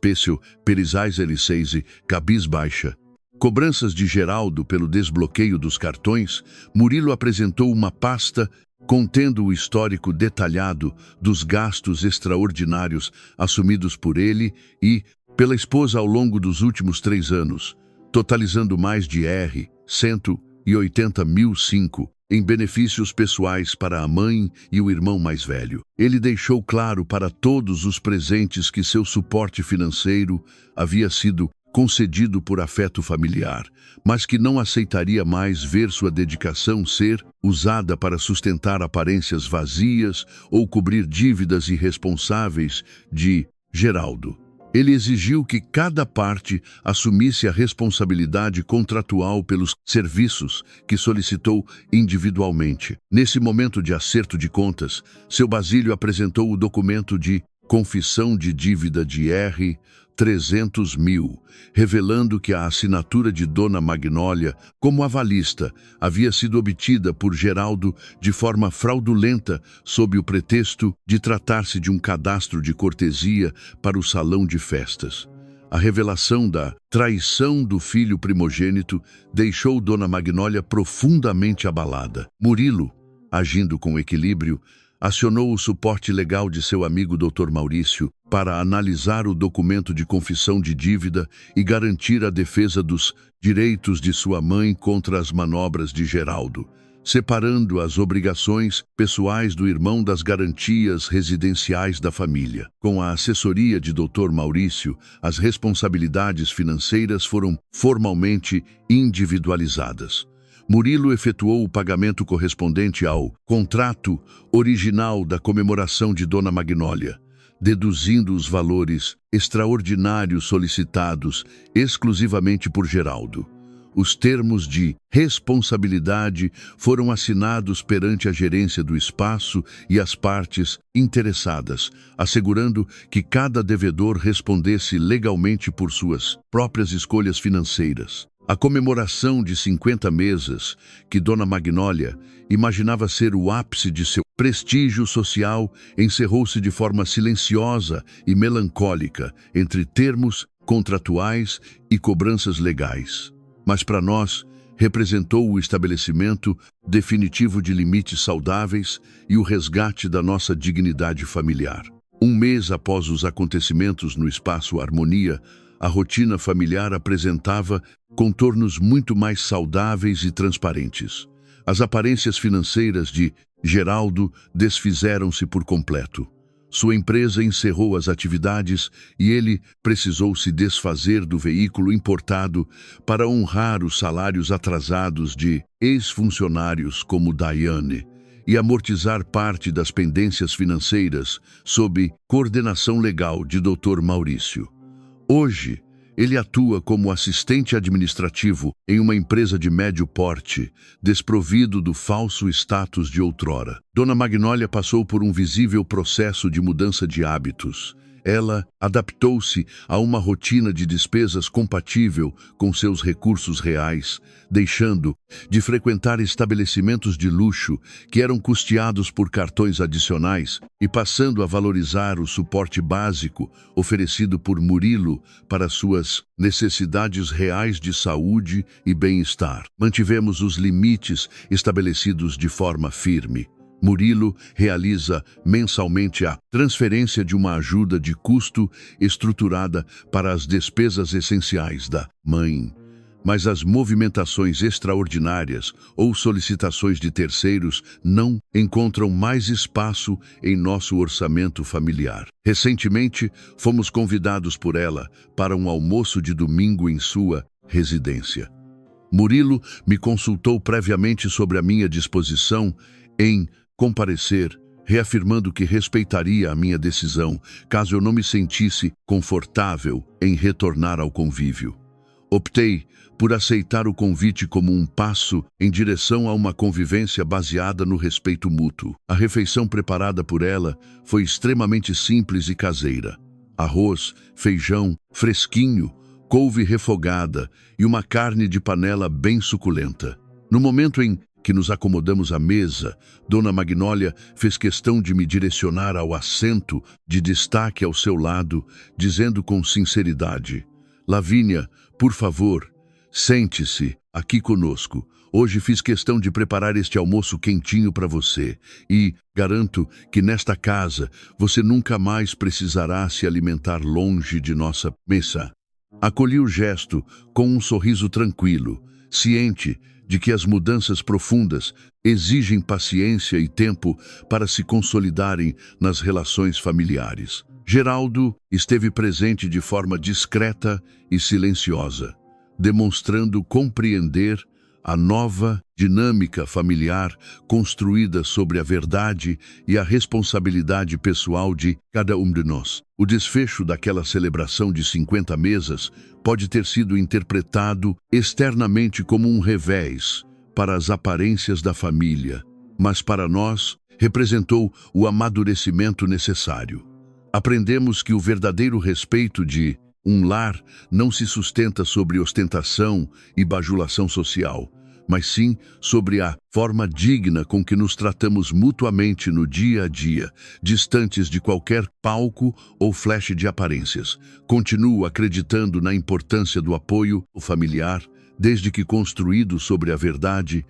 perizais Eliseise, cabisbaixa, cobranças de Geraldo pelo desbloqueio dos cartões, Murilo apresentou uma pasta contendo o histórico detalhado dos gastos extraordinários assumidos por ele e pela esposa ao longo dos últimos 3 anos, totalizando mais de R$180.005 em benefícios pessoais para a mãe e o irmão mais velho. Ele deixou claro para todos os presentes que seu suporte financeiro havia sido concedido por afeto familiar, mas que não aceitaria mais ver sua dedicação ser usada para sustentar aparências vazias ou cobrir dívidas irresponsáveis de Geraldo. Ele exigiu que cada parte assumisse a responsabilidade contratual pelos serviços que solicitou individualmente. Nesse momento de acerto de contas, seu Basílio apresentou o documento de confissão de dívida de R$300.000, revelando que a assinatura de Dona Magnólia como avalista havia sido obtida por Geraldo de forma fraudulenta sob o pretexto de tratar-se de um cadastro de cortesia para o salão de festas. A revelação da traição do filho primogênito deixou Dona Magnólia profundamente abalada. Murilo, agindo com equilíbrio, acionou o suporte legal de seu amigo Dr. Maurício para analisar o documento de confissão de dívida e garantir a defesa dos direitos de sua mãe contra as manobras de Geraldo. separando as obrigações pessoais do irmão das garantias residenciais da família. Com a assessoria de Dr. Maurício, as responsabilidades financeiras foram formalmente individualizadas. Murilo efetuou o pagamento correspondente ao contrato original da comemoração de Dona Magnólia, deduzindo os valores extraordinários solicitados exclusivamente por Geraldo. Os termos de responsabilidade foram assinados perante a gerência do espaço e as partes interessadas, assegurando que cada devedor respondesse legalmente por suas próprias escolhas financeiras. A comemoração de 50 mesas, que Dona Magnólia imaginava ser o ápice de seu prestígio social, encerrou-se de forma silenciosa e melancólica entre termos contratuais e cobranças legais. Mas para nós, representou o estabelecimento definitivo de limites saudáveis e o resgate da nossa dignidade familiar. Um mês após os acontecimentos no Espaço Harmonia, a rotina familiar apresentava contornos muito mais saudáveis e transparentes. As aparências financeiras de Geraldo desfizeram-se por completo. Sua empresa encerrou as atividades e ele precisou se desfazer do veículo importado para honrar os salários atrasados de ex-funcionários como Daiane e amortizar parte das pendências financeiras sob coordenação legal de Dr. Maurício. Hoje, ele atua como assistente administrativo em uma empresa de médio porte, desprovido do falso status de outrora. Dona Magnólia passou por um visível processo de mudança de hábitos. Ela adaptou-se a uma rotina de despesas compatível com seus recursos reais, deixando de frequentar estabelecimentos de luxo que eram custeados por cartões adicionais e passando a valorizar o suporte básico oferecido por Murilo para suas necessidades reais de saúde e bem-estar. Mantivemos os limites estabelecidos de forma firme. Murilo realiza mensalmente a transferência de uma ajuda de custo estruturada para as despesas essenciais da mãe. Mas as movimentações extraordinárias ou solicitações de terceiros não encontram mais espaço em nosso orçamento familiar. Recentemente, fomos convidados por ela para um almoço de domingo em sua residência. Murilo me consultou previamente sobre a minha disposição em comparecer, reafirmando que respeitaria a minha decisão caso eu não me sentisse confortável em retornar ao convívio. Optei por aceitar o convite como um passo em direção a uma convivência baseada no respeito mútuo. A refeição preparada por ela foi extremamente simples e caseira. Arroz, feijão, fresquinho, couve refogada e uma carne de panela bem suculenta. No momento em que nos acomodamos à mesa, Dona Magnólia fez questão de me direcionar ao assento de destaque ao seu lado, dizendo com sinceridade: "Lavínia, por favor, sente-se aqui conosco. Hoje fiz questão de preparar este almoço quentinho para você e garanto que nesta casa você nunca mais precisará se alimentar longe de nossa mesa." Acolhi o gesto com um sorriso tranquilo, ciente de que as mudanças profundas exigem paciência e tempo para se consolidarem nas relações familiares. Geraldo esteve presente de forma discreta e silenciosa, demonstrando compreender a nova dinâmica familiar construída sobre a verdade e a responsabilidade pessoal de cada um de nós. O desfecho daquela celebração de 50 mesas pode ter sido interpretado externamente como um revés para as aparências da família, mas para nós representou o amadurecimento necessário. Aprendemos que o verdadeiro respeito de um lar não se sustenta sobre ostentação e bajulação social, mas sim sobre a forma digna com que nos tratamos mutuamente no dia a dia, distantes de qualquer palco ou flash de aparências. Continuo acreditando na importância do apoio familiar, desde que construído sobre a verdade,